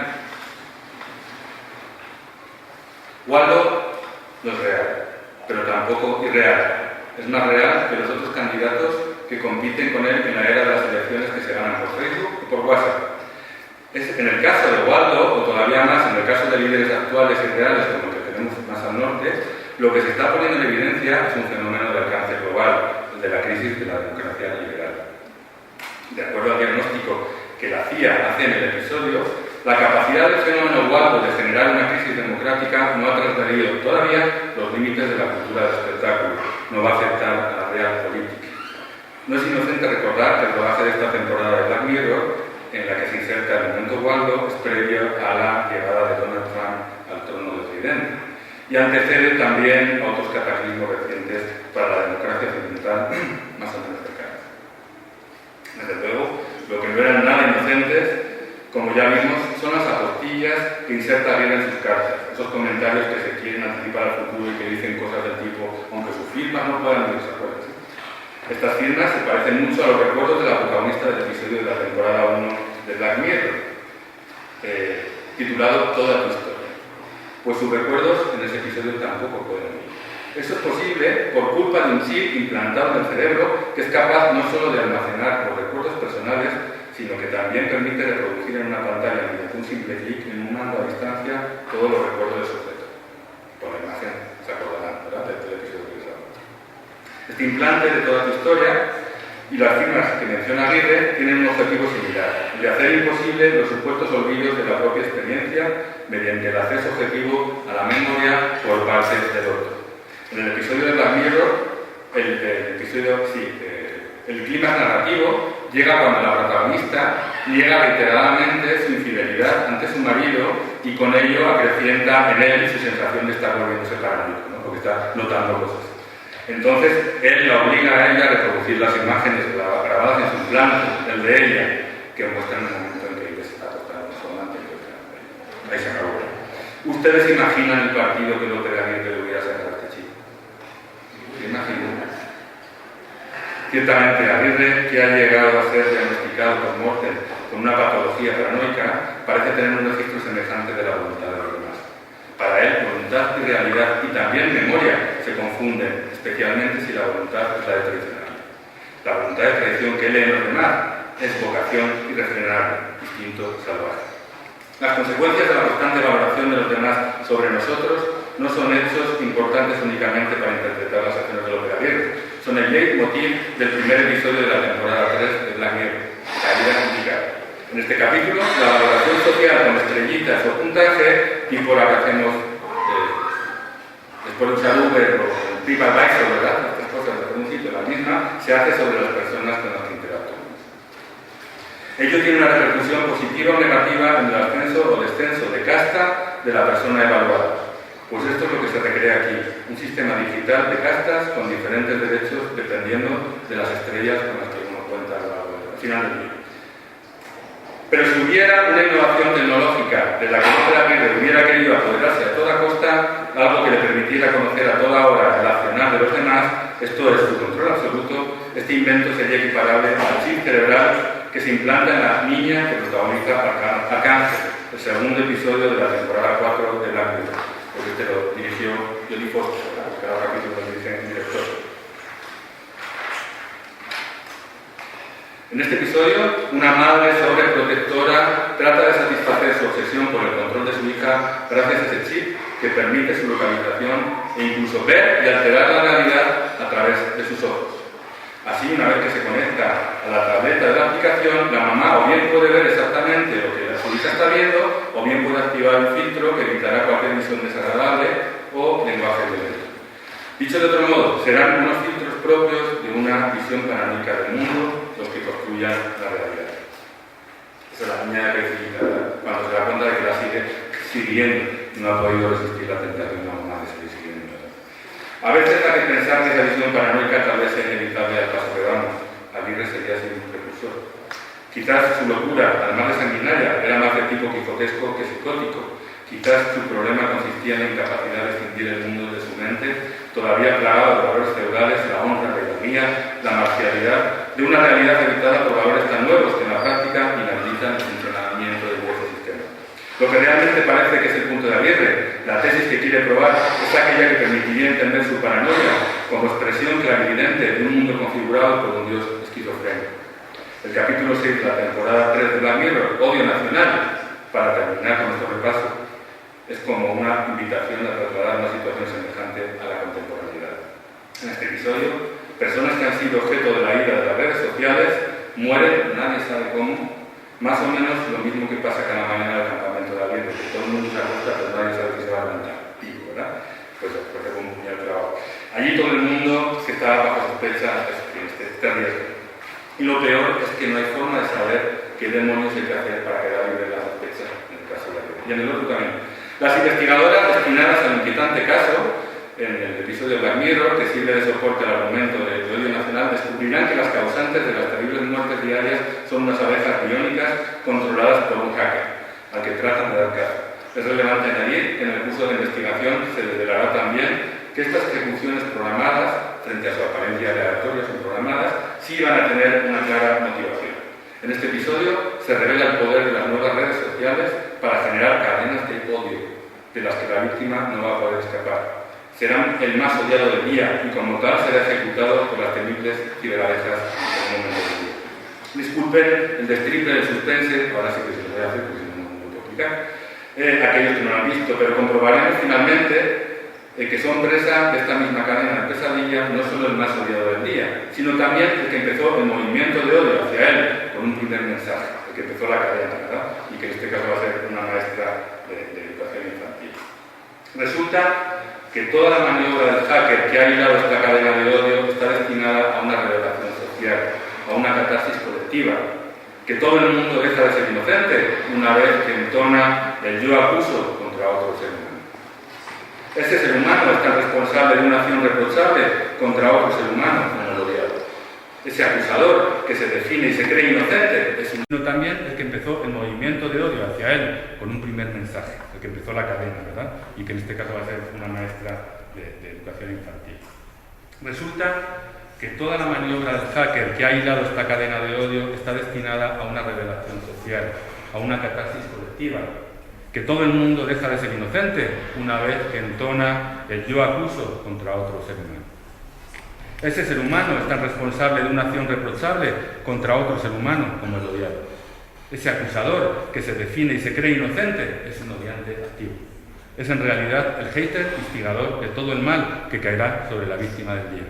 Waldo no es real, pero tampoco irreal. Es más real que los otros candidatos que compiten con él en la era de las elecciones que se ganan por Facebook y por WhatsApp. En el caso de Waldo, o todavía más en el caso de líderes actuales y reales como el que tenemos más al norte, lo que se está poniendo en evidencia es un fenómeno de alcance global, el de la crisis de la democracia liberal. De acuerdo al diagnóstico que la CIA hace en el episodio, la capacidad del fenómeno Waldo de generar una crisis democrática no ha trasgredido todavía los límites de la cultura del espectáculo, no va a afectar a la real política. No es inocente recordar que el rodaje de esta temporada de Black Mirror, en la que se inserta el momento Waldo, es previo a la llegada de Donald Trump al trono de Occidente y antecede también a otros cataclismos recientes para la democracia occidental más o menos cercanas. Desde luego, lo que no eran nada inocentes, como ya vimos, son las apostillas que inserta bien en sus cartas, esos comentarios que se quieren anticipar al futuro y que dicen cosas del tipo, aunque sus firmas no puedan desacuerdos. Estas firmas se parecen mucho a los recuerdos de la protagonista del episodio de la temporada 1 de Black Mirror, titulado Toda tu historia. Pues sus recuerdos en ese episodio tampoco pueden ir. Eso es posible por culpa de un chip implantado en el cerebro que es capaz no solo de almacenar los recuerdos personales, sino que también permite reproducir en una pantalla mediante un simple clic en un mando a distancia todos los recuerdos del sujeto. Por la imagen se acordarán, ¿verdad?, del episodio que les hablo. Este implante de Toda tu historia y las firmas que menciona Aguirre tienen un objetivo similar, el de hacer imposible los supuestos olvidos de la propia experiencia mediante el acceso objetivo a la memoria por parte del otro. En el episodio de Black Mirror, el clima narrativo llega cuando la protagonista niega reiteradamente su infidelidad ante su marido y con ello acrecienta en él su sensación de estar volviéndose paranoico, ¿no? Porque está notando cosas. Entonces, él la obliga a ella a reproducir las imágenes grabadas en su plano, el de ella, que muestran el momento en que ella se está acostando con su amante. Ahí se acabó. ¿Ustedes imaginan el partido que López Aguirre le hubiera sacado a este chico? ¿Se imaginan? Ciertamente, Aguirre, que ha llegado a ser diagnosticado con Morten con una patología paranoica, parece tener un registro semejante de la voluntad de los demás. Para él, voluntad y realidad y también memoria se confunden, especialmente si la voluntad es la de traicionar. La voluntad de traición que lee en los demás es vocación irrefrenable, instinto salvaje. Las consecuencias de la constante valoración de los demás sobre nosotros no son hechos importantes únicamente para interpretar las acciones de López Aguirre, son el leitmotiv del primer episodio de la temporada 3 de Black Mirror, Caída Complicada. En este capítulo, la valoración social con estrellitas o puntaje, tipo la que hacemos después de usar Uber o TripAdvisor, ¿verdad? Estas cosas de un sitio, la misma, se hace sobre las personas con las que interactuamos. Ello tiene una repercusión positiva o negativa en el ascenso o descenso de casta de la persona evaluada. Pues esto es lo que se recrea aquí, un sistema digital de castas con diferentes derechos dependiendo de las estrellas con las que uno cuenta al final del día. Pero si hubiera una innovación tecnológica de la que López Aguirre hubiera querido apoderarse a toda costa, algo que le permitiera conocer a toda hora el accionar de los demás, esto es su control absoluto, este invento sería equiparable al chip cerebral que se implanta en la niña que protagoniza Arcángel, el segundo episodio de la temporada 4 de Black Mirror, porque este lo dirigió Jodie Foster, cada capítulo lo dirige el director. En este episodio, una madre sobreprotectora trata de satisfacer su obsesión por el control de su hija gracias a ese chip que permite su localización e incluso ver y alterar la realidad a través de sus ojos. Así, una vez que se conecta a la tableta de la aplicación, la mamá o bien puede ver exactamente lo que su hija está viendo, o bien puede activar un filtro que evitará cualquier visión desagradable o lenguaje violento. Dicho de otro modo, serán unos filtros propios de una visión paranoica del mundo los que construyan la realidad. Esa es la niña que cuando se da cuenta de que la sigue siguiendo, no ha podido resistir la tentación de la mamá de seguir siguiendo. A veces hay que pensar que esa visión paranoica tal vez sea inevitable al paso que vamos. Aguirre sería así un precursor. Quizás su locura, además de sanguinaria, era más de tipo quijotesco que psicótico. Quizás su problema consistía en la incapacidad de distinguir el mundo de su mente, todavía plagado de valores feudales, la honra, la ironía, la marcialidad, de una realidad habitada por valores tan nuevos que en la práctica inhabilitan el funcionamiento del viejo sistema. Lo que realmente parece que es el punto de Aguirre, la tesis que quiere probar, es aquella que permitiría entender su paranoia como expresión clarividente de un mundo configurado por un dios esquizofrénico. El capítulo 6 de la temporada 3 de Black Mirror, Odio Nacional, para terminar con nuestro repaso, es como una invitación a trasladar una situación semejante a la contemporaneidad. En este episodio, personas que han sido objeto de la ira de las redes sociales mueren, nadie sabe cómo, más o menos lo mismo que pasa cada mañana del campamento de Aguirre, que todo el mundo se acuesta, pero nadie sabe que se va a levantar, ¿verdad? Pues un puñal de trabajo. Allí todo el mundo que está bajo sospecha está en riesgo. Y lo peor es que no hay forma de saber qué demonios hay que hacer para quedar libre de la sospecha en el caso de Aguirre. Y en el otro camino. Las investigadoras destinadas al inquietante caso, en el episodio de Black Mirror, que sirve de soporte al argumento de Odio Nacional, descubrirán que las causantes de las terribles muertes diarias son unas abejas biónicas controladas por un hacker, al que tratan de dar caso. Es relevante añadir que en el curso de investigación se desvelará también que estas ejecuciones programadas, frente a su apariencia aleatorias o programadas, sí van a tener una clara motivación. En este episodio se revela el poder de las nuevas redes sociales para generar cadenas de odio, de las que la víctima no va a poder escapar. Serán el más odiado del día y como tal será ejecutado por las temibles ciberabejas en un momento del día. Disculpen el destripe del suspense, ahora sí que se lo voy a hacer porque si no, no lo puedo explicar, aquellos que no lo han visto, pero comprobaremos finalmente que son presa de esta misma cadena de pesadilla no solo el más odiado del día, sino también el que empezó el movimiento de odio hacia él con un primer mensaje, el que empezó la cadena, ¿verdad? Y que en este caso va a ser una maestra de educación infantil. Resulta que toda la maniobra del hacker que ha hilado esta cadena de odio está destinada a una revelación social, a una catarsis colectiva. que todo el mundo deja de ser inocente una vez que entona el yo acuso contra otro ser humano. Ese ser humano es tan responsable de una acción reprochable contra otro ser humano como el odiado. Ese acusador que se define y se cree inocente es sino también el que empezó el movimiento de odio hacia él con un primer mensaje, el que empezó la cadena, ¿verdad? Y que en este caso va a ser una maestra de educación infantil. Resulta que toda la maniobra del hacker que ha hilado esta cadena de odio está destinada a una revelación social, a una catarsis colectiva, que todo el mundo deja de ser inocente una vez que entona el yo acuso contra otro ser humano. Ese ser humano es tan responsable de una acción reprochable contra otro ser humano como el odiado. Ese acusador que se define y se cree inocente es un odiante activo. Es en realidad el hater instigador de todo el mal que caerá sobre la víctima del día.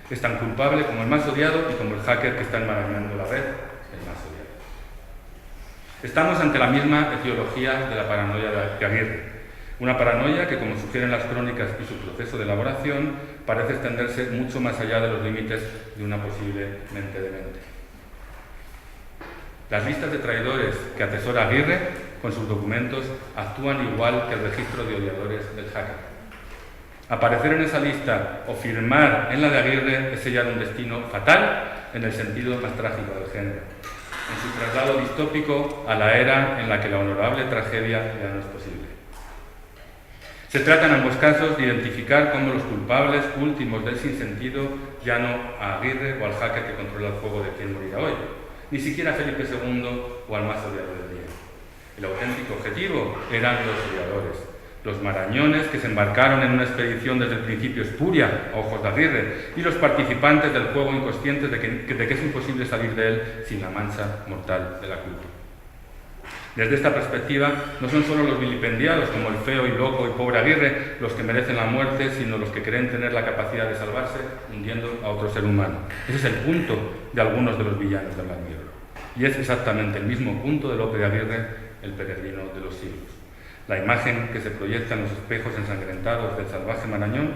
Es tan culpable como el más odiado y como el hacker que está enmarañando la red, el más odiado. Estamos ante la misma etiología de la paranoia de Aguirre. Una paranoia que, como sugieren las crónicas y su proceso de elaboración, parece extenderse mucho más allá de los límites de una posible mente de mente. Las listas de traidores que atesora Aguirre con sus documentos actúan igual que el registro de odiadores del hacker. Aparecer en esa lista o firmar en la de Aguirre es sellar un destino fatal en el sentido más trágico del género, en su traslado distópico a la era en la que la honorable tragedia ya no es posible. Se trata en ambos casos de identificar como los culpables últimos del sinsentido ya no a Aguirre o al hacker que controla el fuego de quien morirá hoy, ni siquiera a Felipe II o al más odiado del día. El auténtico objetivo eran los odiadores, los marañones que se embarcaron en una expedición desde el principio espuria a ojos de Aguirre y los participantes del juego inconscientes de que es imposible salir de él sin la mancha mortal de la culpa. Desde esta perspectiva, no son solo los vilipendiados como el feo y loco y pobre Aguirre los que merecen la muerte, sino los que creen tener la capacidad de salvarse hundiendo a otro ser humano. Ese es el punto de algunos de los villanos de Black Mirror. Y es exactamente el mismo punto de Lope de Aguirre, el peregrino de los siglos. La imagen que se proyecta en los espejos ensangrentados del salvaje Marañón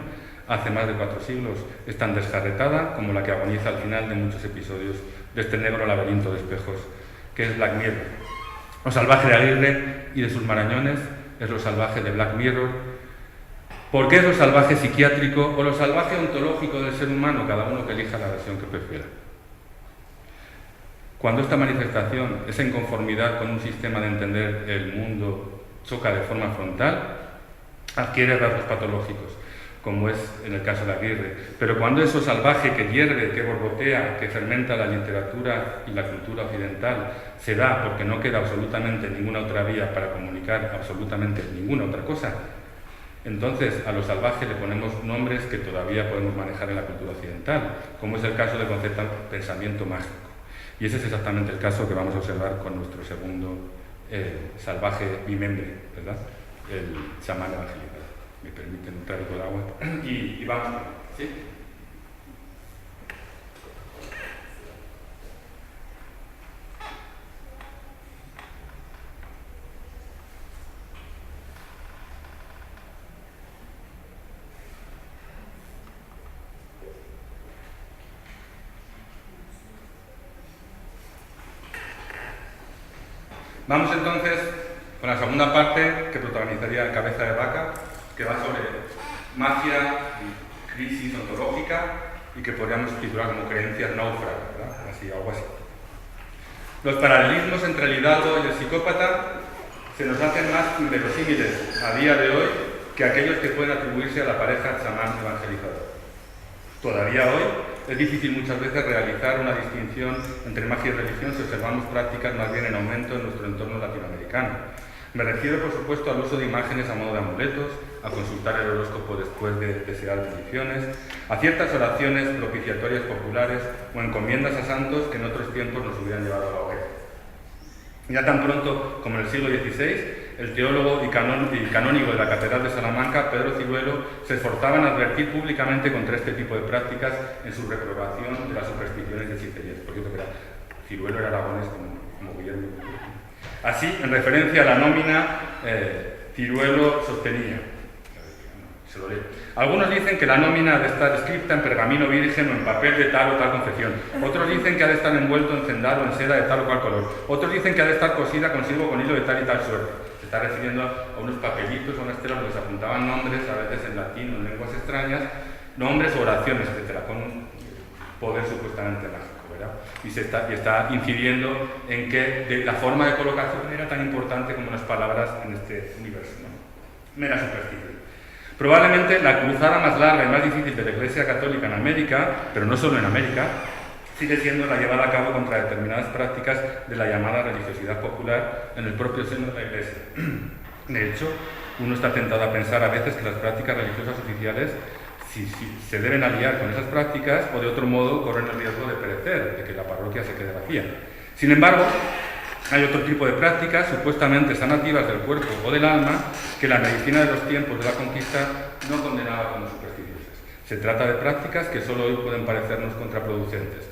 hace más de 4 siglos es tan desjarretada como la que agoniza al final de muchos episodios de este negro laberinto de espejos que es Black Mirror. Lo salvaje de Aguirre y de sus marañones es lo salvaje de Black Mirror, porque es lo salvaje psiquiátrico o lo salvaje ontológico del ser humano, cada uno que elija la versión que prefiera. Cuando esta manifestación, esa inconformidad con un sistema de entender el mundo, choca de forma frontal, adquiere rasgos patológicos, como es en el caso de Aguirre. Pero cuando eso salvaje que hierve, que borbotea, que fermenta la literatura y la cultura occidental, se da porque no queda absolutamente ninguna otra vía para comunicar absolutamente ninguna otra cosa, entonces a lo salvaje le ponemos nombres que todavía podemos manejar en la cultura occidental, como es el caso del concepto de pensamiento mágico. Y ese es exactamente el caso que vamos a observar con nuestro segundo salvaje bimembre, ¿verdad? El chamán evangélico. Me permiten un trago de agua y vamos, ¿sí? Vamos entonces con la segunda parte que protagonizaría Cabeza de Vaca, que va sobre mafia y crisis ontológica y que podríamos titular como creencias náufragas, ¿verdad? Así, algo así. Los paralelismos entre el hidalgo y el psicópata se nos hacen más inverosímiles a día de hoy que aquellos que pueden atribuirse a la pareja chamán evangelizador. Todavía hoy es difícil muchas veces realizar una distinción entre magia y religión si observamos prácticas más bien en aumento en nuestro entorno latinoamericano. Me refiero, por supuesto, al uso de imágenes a modo de amuletos, a consultar el horóscopo después de desear bendiciones, a ciertas oraciones propiciatorias populares o encomiendas a santos que en otros tiempos nos hubieran llevado a la hoguera. Ya tan pronto como en el siglo XVI, el teólogo y canónigo de la Catedral de Salamanca, Pedro Ciruelo, se esforzaba en advertir públicamente contra este tipo de prácticas en su reprobación de las supersticiones de Citelles. Por cierto, Ciruelo era aragonés como Guillermo. Así, en referencia a la nómina, Ciruelo sostenía, Se lo leo. Algunos dicen que la nómina ha de estar escrita en pergamino virgen o en papel de tal o tal confección. Otros dicen que ha de estar envuelto en cendal o en seda de tal o cual color. Otros dicen que ha de estar cosida consigo con hilo de tal y tal suerte. Se está refiriendo a unos papelitos o unas telas donde se apuntaban nombres, a veces en latín o en lenguas extrañas, nombres o oraciones, etc., con un poder supuestamente mágico, ¿verdad? Y está incidiendo en que la forma de colocación era tan importante como las palabras en este universo, ¿no? Mera superstición. Probablemente la cruzada más larga y más difícil de la Iglesia Católica en América, pero no solo en América, sigue siendo la llevada a cabo contra determinadas prácticas de la llamada religiosidad popular en el propio seno de la Iglesia. De hecho, uno está tentado a pensar a veces que las prácticas religiosas oficiales si se deben aliar con esas prácticas o de otro modo corren el riesgo de perecer, de que la parroquia se quede vacía. Sin embargo, hay otro tipo de prácticas supuestamente sanativas del cuerpo o del alma que la medicina de los tiempos de la conquista no condenaba como supersticiosas. Se trata de prácticas que solo hoy pueden parecernos contraproducentes,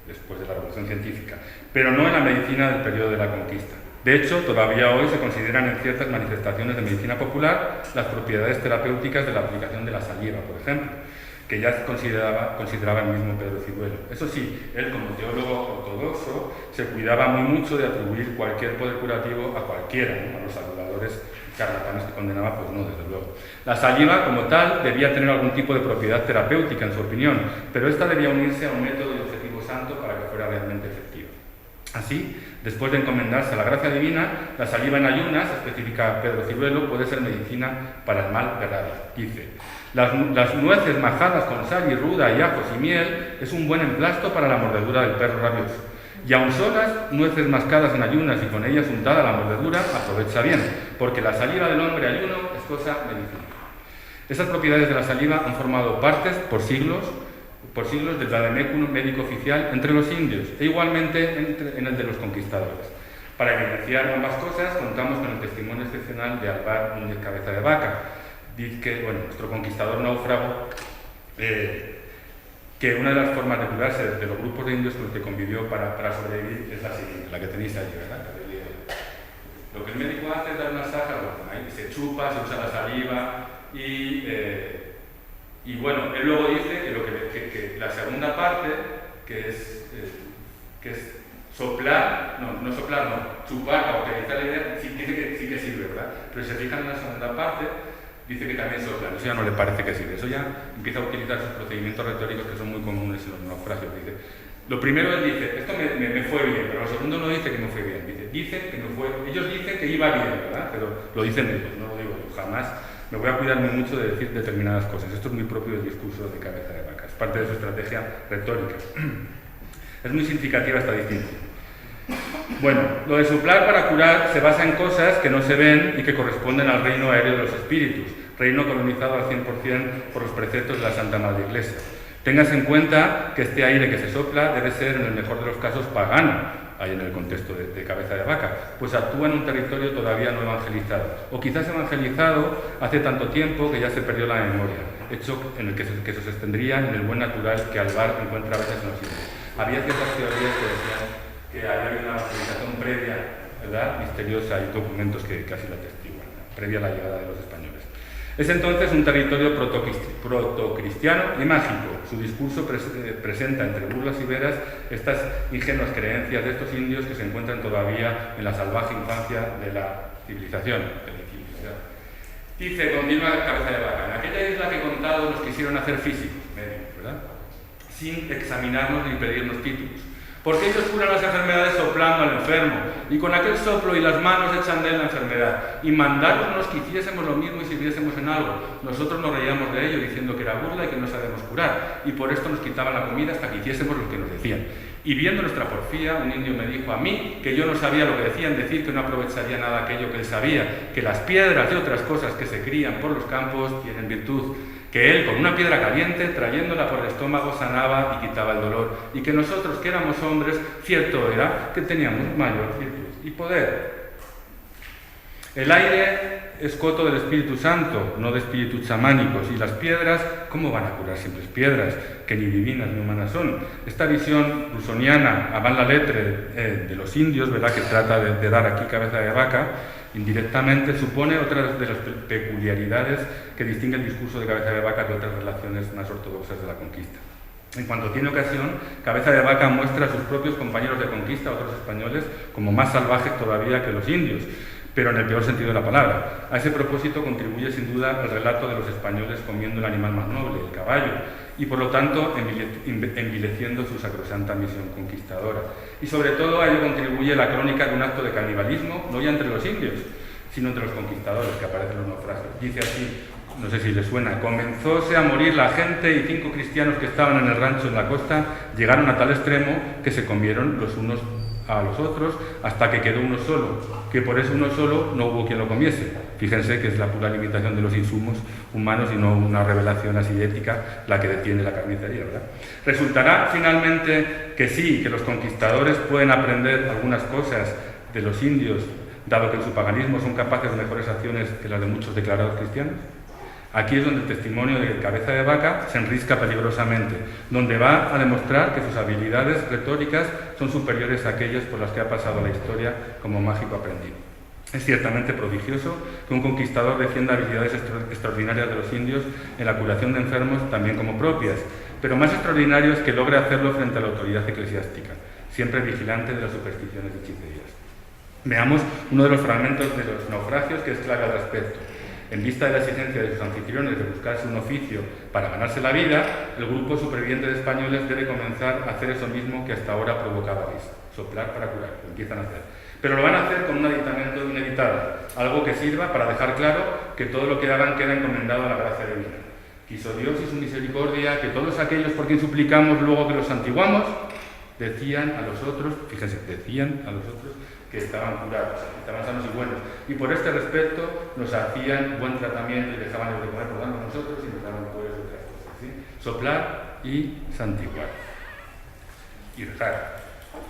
después de la revolución científica, pero no en la medicina del periodo de la conquista. De hecho, todavía hoy se consideran en ciertas manifestaciones de medicina popular las propiedades terapéuticas de la aplicación de la saliva, por ejemplo, que ya consideraba el mismo Pedro Ciruelo. Eso sí, él como teólogo ortodoxo se cuidaba muy mucho de atribuir cualquier poder curativo a cualquiera, ¿no? A los salvadores charlatanes que condenaba, pues no, desde luego. La saliva, como tal, debía tener algún tipo de propiedad terapéutica, en su opinión, pero esta debía unirse a un método y objetivo santo para que fuera realmente efectiva. Así, después de encomendarse a la gracia divina, la saliva en ayunas, especifica Pedro Ciruelo, puede ser medicina para el mal grave. Dice: las nueces majadas con sal y ruda y ajos y miel es un buen emplasto para la mordedura del perro rabioso. Y aun solas, nueces mascadas en ayunas y con ellas untada la mordedura, aprovecha bien, porque la saliva del hombre ayuno es cosa medicina. Esas propiedades de la saliva han formado partes por siglos del vademecum médico oficial entre los indios e igualmente en el de los conquistadores. Para evidenciar ambas cosas, contamos con el testimonio excepcional de Alvar Núñez Cabeza de Vaca. Dice que, nuestro conquistador náufrago, que una de las formas de curarse de los grupos de indios con los que convivió para sobrevivir es la siguiente, la que tenéis allí, ¿verdad? Lo que el médico hace es dar una saja, ahí se chupa, se usa la saliva y bueno, él luego dice que la segunda parte, que es soplar, chupar, para utilizar la idea, sí que sirve, ¿verdad? Pero si se fijan en la segunda parte, dice que también soplar, eso ya no le parece que sirve, eso ya empieza a utilizar sus procedimientos retóricos que son muy comunes en los naufragios. Dice, lo primero él dice, esto me fue bien, pero lo segundo no dice que me fue bien, dice que no fue, ellos dicen que iba bien, ¿verdad? Pero lo dicen ellos, no lo digo yo, jamás. Me voy a cuidar muy mucho de decir determinadas cosas. Esto es muy propio del discurso de Cabeza de Vaca, es parte de su estrategia retórica. Es muy significativa esta distinción. Bueno, lo de soplar para curar se basa en cosas que no se ven y que corresponden al reino aéreo de los espíritus, reino colonizado al 100% por los preceptos de la Santa Madre Iglesia. Téngase en cuenta que este aire que se sopla debe ser, en el mejor de los casos, pagano, ahí en el contexto de Cabeza de Vaca, pues actúa en un territorio todavía no evangelizado, o quizás evangelizado hace tanto tiempo que ya se perdió la memoria, hecho en el que se sostendría en el buen natural que Alvar encuentra a veces en los indios. Había ciertas teorías que decían que había una evangelización previa, ¿verdad?, misteriosa, y documentos que casi la atestiguan, previa a la llegada de los españoles. Es entonces un territorio protocristiano y mágico. Su discurso presenta entre burlas y veras estas ingenuas creencias de estos indios que se encuentran todavía en la salvaje infancia de la civilización. Dice, continúa Cabeza de Vaca, en aquella isla que he contado nos quisieron hacer físicos, médicos, ¿verdad?, sin examinarnos ni pedirnos títulos. Porque ellos curan las enfermedades soplando al enfermo, y con aquel soplo y las manos echan de él la enfermedad, y mandárnoslos que hiciésemos lo mismo y sirviésemos en algo. Nosotros nos reíamos de ello, diciendo que era burla y que no sabemos curar, y por esto nos quitaban la comida hasta que hiciésemos lo que nos decían. Y viendo nuestra porfía, un indio me dijo a mí que yo no sabía lo que decían, decir que no aprovecharía nada aquello que él sabía, que las piedras y otras cosas que se crían por los campos tienen virtud, que él con una piedra caliente, trayéndola por el estómago, sanaba y quitaba el dolor, y que nosotros, que éramos hombres, cierto era que teníamos mayor virtud y poder. El aire es coto del Espíritu Santo, no de espíritus chamánicos, y las piedras, ¿cómo van a curar simples piedras, que ni divinas ni humanas son? Esta visión rusoniana, avant la lettre, de los indios, ¿verdad?, que trata de dar aquí Cabeza de Vaca, Indirectamente supone otra de las peculiaridades que distingue el discurso de Cabeza de Vaca de otras relaciones más ortodoxas de la conquista. En cuanto tiene ocasión, Cabeza de Vaca muestra a sus propios compañeros de conquista, otros españoles, como más salvajes todavía que los indios, pero en el peor sentido de la palabra. A ese propósito contribuye sin duda el relato de los españoles comiendo el animal más noble, el caballo, y por lo tanto envileciendo su sacrosanta misión conquistadora. Y sobre todo a ello contribuye la crónica de un acto de canibalismo, no ya entre los indios, sino entre los conquistadores, que aparecen en los naufragios. Dice así, no sé si les suena: comenzóse a morir la gente y 5 cristianos que estaban en el rancho en la costa llegaron a tal extremo que se comieron los unos a los otros hasta que quedó uno solo, que por eso uno solo no hubo quien lo comiese. Fíjense que es la pura limitación de los insumos humanos y no una revelación así ética la que detiene la carnicería, ¿verdad? Resultará finalmente que sí, que los conquistadores pueden aprender algunas cosas de los indios, dado que en su paganismo son capaces de mejores acciones que las de muchos declarados cristianos. Aquí es donde el testimonio de Cabeza de Vaca se enrisca peligrosamente, donde va a demostrar que sus habilidades retóricas son superiores a aquellas por las que ha pasado la historia como mágico aprendido. Es ciertamente prodigioso que un conquistador defienda habilidades extraordinarias de los indios en la curación de enfermos también como propias, pero más extraordinario es que logre hacerlo frente a la autoridad eclesiástica, siempre vigilante de las supersticiones y hechicerías. Veamos uno de los fragmentos de los naufragios que es clave al respecto. En vista de la exigencia de sus anfitriones de buscarse un oficio para ganarse la vida, el grupo superviviente de españoles debe comenzar a hacer eso mismo que hasta ahora provocaba risa: soplar para curar. Lo empiezan a hacer. Pero lo van a hacer con un aditamento inevitable, algo que sirva para dejar claro que todo lo que hagan queda encomendado a la gracia divina. Quiso Dios y su misericordia que todos aquellos por quien suplicamos luego que los santiguamos, decían a los otros, fíjense, decían a los otros que estaban curados, que estaban sanos y buenos, y por este respecto nos hacían buen tratamiento y dejaban de comer por dando a nosotros y nos daban poderes de otras cosas, ¿sí? Soplar y santiguar y rezar.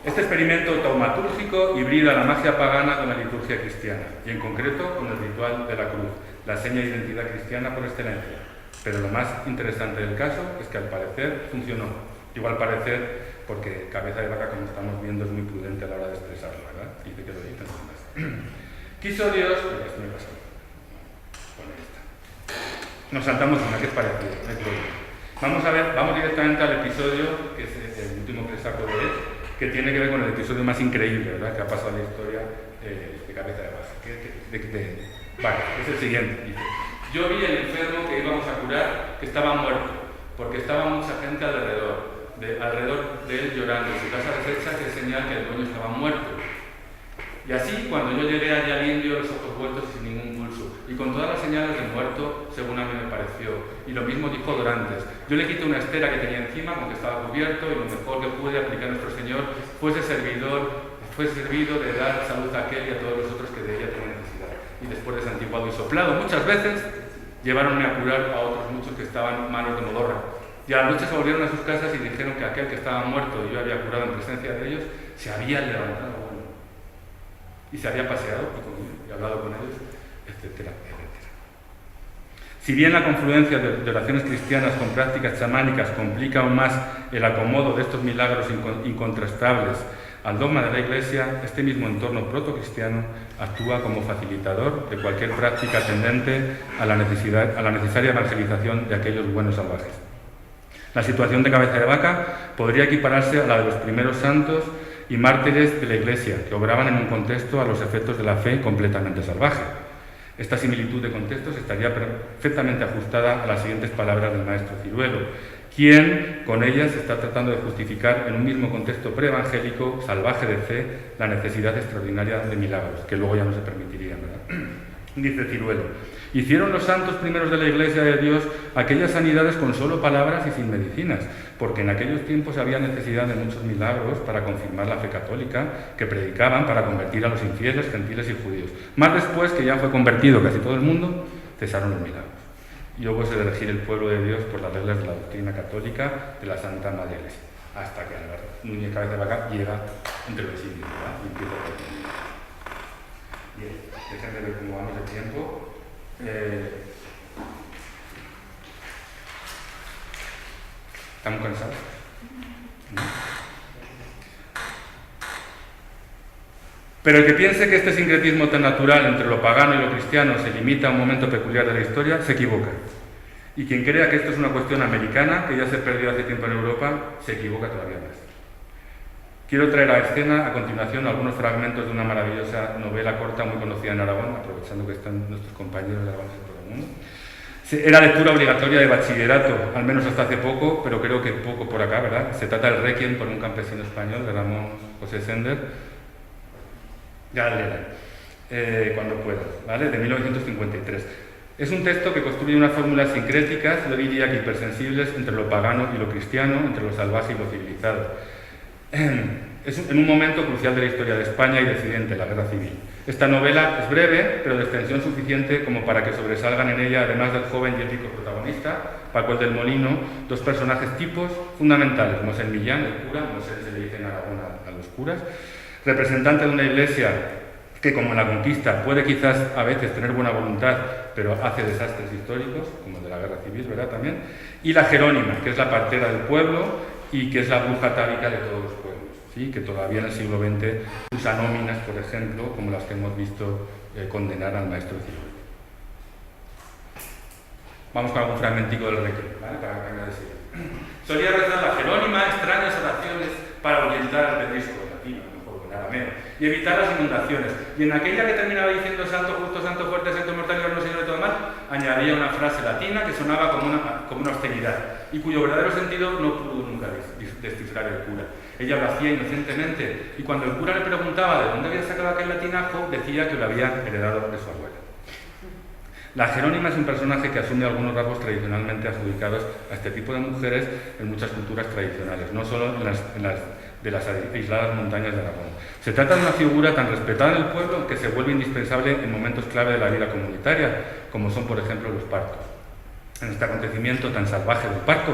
Este experimento taumatúrgico hibrida la magia pagana con la liturgia cristiana, y en concreto con el ritual de la cruz, la seña de identidad cristiana por excelencia. Pero lo más interesante del caso es que al parecer funcionó. Digo al parecer porque Cabeza de Vaca, como estamos viendo, es muy prudente a la hora de expresarlo, ¿verdad? Dice que lo dice entonces. Quiso Dios... Pero esto me pasó. Bueno, ahí está. Nos saltamos una que es parecida, no hay problema. Vamos directamente al episodio, que es el último que saco de él, que tiene que ver con el episodio más increíble, ¿verdad?, que ha pasado en la historia de Cabeza de Vaca. Vale, es el siguiente. Dice: yo vi el enfermo que íbamos a curar que estaba muerto, porque estaba mucha gente alrededor de él llorando, y su casa deshecha, que es señal que el dueño estaba muerto. Y así, cuando yo llegué allí al indio, los ojos vueltos y sin ningún pulso, y con todas las señales de muerto, según a mí me pareció. Y lo mismo dijo Dorantes: yo le quité una estera que tenía encima, con que estaba cubierto, y lo mejor que pude aplicar a nuestro Señor fue servido de dar salud a aquel y a todos los otros que de ella tenían necesidad. Y después de santiguado y soplado muchas veces, llevaronme a curar a otros muchos que estaban malos de modorra. Y a la noche se volvieron a sus casas y dijeron que aquel que estaba muerto y yo había curado en presencia de ellos, se había levantado bueno, y se había paseado y hablado con ellos, etcétera, etcétera. Si bien la confluencia de oraciones cristianas con prácticas chamánicas complica aún más el acomodo de estos milagros incontrastables al dogma de la Iglesia, este mismo entorno protocristiano actúa como facilitador de cualquier práctica tendente a la necesaria evangelización de aquellos buenos salvajes. La situación de Cabeza de Vaca podría equipararse a la de los primeros santos y mártires de la Iglesia, que obraban en un contexto a los efectos de la fe completamente salvaje. Esta similitud de contextos estaría perfectamente ajustada a las siguientes palabras del maestro Ciruelo, quien con ellas está tratando de justificar en un mismo contexto preevangélico, salvaje de fe, la necesidad extraordinaria de milagros, que luego ya no se permitirían, ¿verdad? Dice Ciruelo: hicieron los santos primeros de la Iglesia de Dios aquellas sanidades con solo palabras y sin medicinas, porque en aquellos tiempos había necesidad de muchos milagros para confirmar la fe católica que predicaban para convertir a los infieles, gentiles y judíos. Más después, que ya fue convertido casi todo el mundo, cesaron los milagros. Y hubo de elegir el pueblo de Dios por las reglas de la doctrina católica de la Santa Madre Iglesia, hasta que Núñez Cabeza de Vaca llega entre los indios, ¿verdad? Y empieza a decir: bien, déjenme ver cómo vamos de tiempo. ¿Estamos cansados? ¿No? Pero el que piense que este sincretismo tan natural entre lo pagano y lo cristiano se limita a un momento peculiar de la historia, se equivoca. Y quien crea que esto es una cuestión americana, que ya se perdió hace tiempo en Europa, se equivoca todavía más. Quiero traer a escena, a continuación, algunos fragmentos de una maravillosa novela corta muy conocida en Aragón, aprovechando que están nuestros compañeros de Aragón en todo el mundo. Era lectura obligatoria de bachillerato, al menos hasta hace poco, pero creo que poco por acá, ¿verdad? Se trata del Requiem por un campesino español, de Ramón José Sender. Ya léela, cuando pueda, ¿vale? De 1953. Es un texto que construye unas fórmulas sincréticas, yo diría que hipersensibles, entre lo pagano y lo cristiano, entre lo salvaje y lo civilizado. Es en un momento crucial de la historia de España y decidente, la Guerra Civil. Esta novela es breve, pero de extensión suficiente como para que sobresalgan en ella, además del joven y épico protagonista, Paco el del Molino, dos personajes tipos fundamentales: Mosén Millán, el cura, Mosén se le dice en Aragón a los curas, representante de una iglesia que, como en la conquista, puede quizás a veces tener buena voluntad, pero hace desastres históricos, como el de la Guerra Civil, ¿verdad?, también, y la Jerónima, que es la partera del pueblo y que es la bruja atávica de todos los pueblos, ¿sí?, que todavía en el siglo XX usa nóminas, por ejemplo, como las que hemos visto condenar al maestro Ciro. Vamos con algún fragmentico del Requiem, ¿vale?, para que venga de decir. Solía rezar la Jerónima extrañas oraciones para orientar al pedrisco latino, mejor que arameo, y evitar las inundaciones. Y en aquella que terminaba diciendo santo, justo, santo, fuerte, santo, mortal, y no señor de todo mal, añadía una frase latina que sonaba como una austeridad, y cuyo verdadero sentido no pudo nunca descifrar el cura. Ella lo hacía inocentemente, y cuando el cura le preguntaba de dónde había sacado aquel latinajo, decía que lo había heredado de su abuela. La Jerónima es un personaje que asume algunos rasgos tradicionalmente adjudicados a este tipo de mujeres en muchas culturas tradicionales, no solo en las de las aisladas montañas de Aragón. Se trata de una figura tan respetada en el pueblo que se vuelve indispensable en momentos clave de la vida comunitaria, como son, por ejemplo, los partos. En este acontecimiento tan salvaje del parto,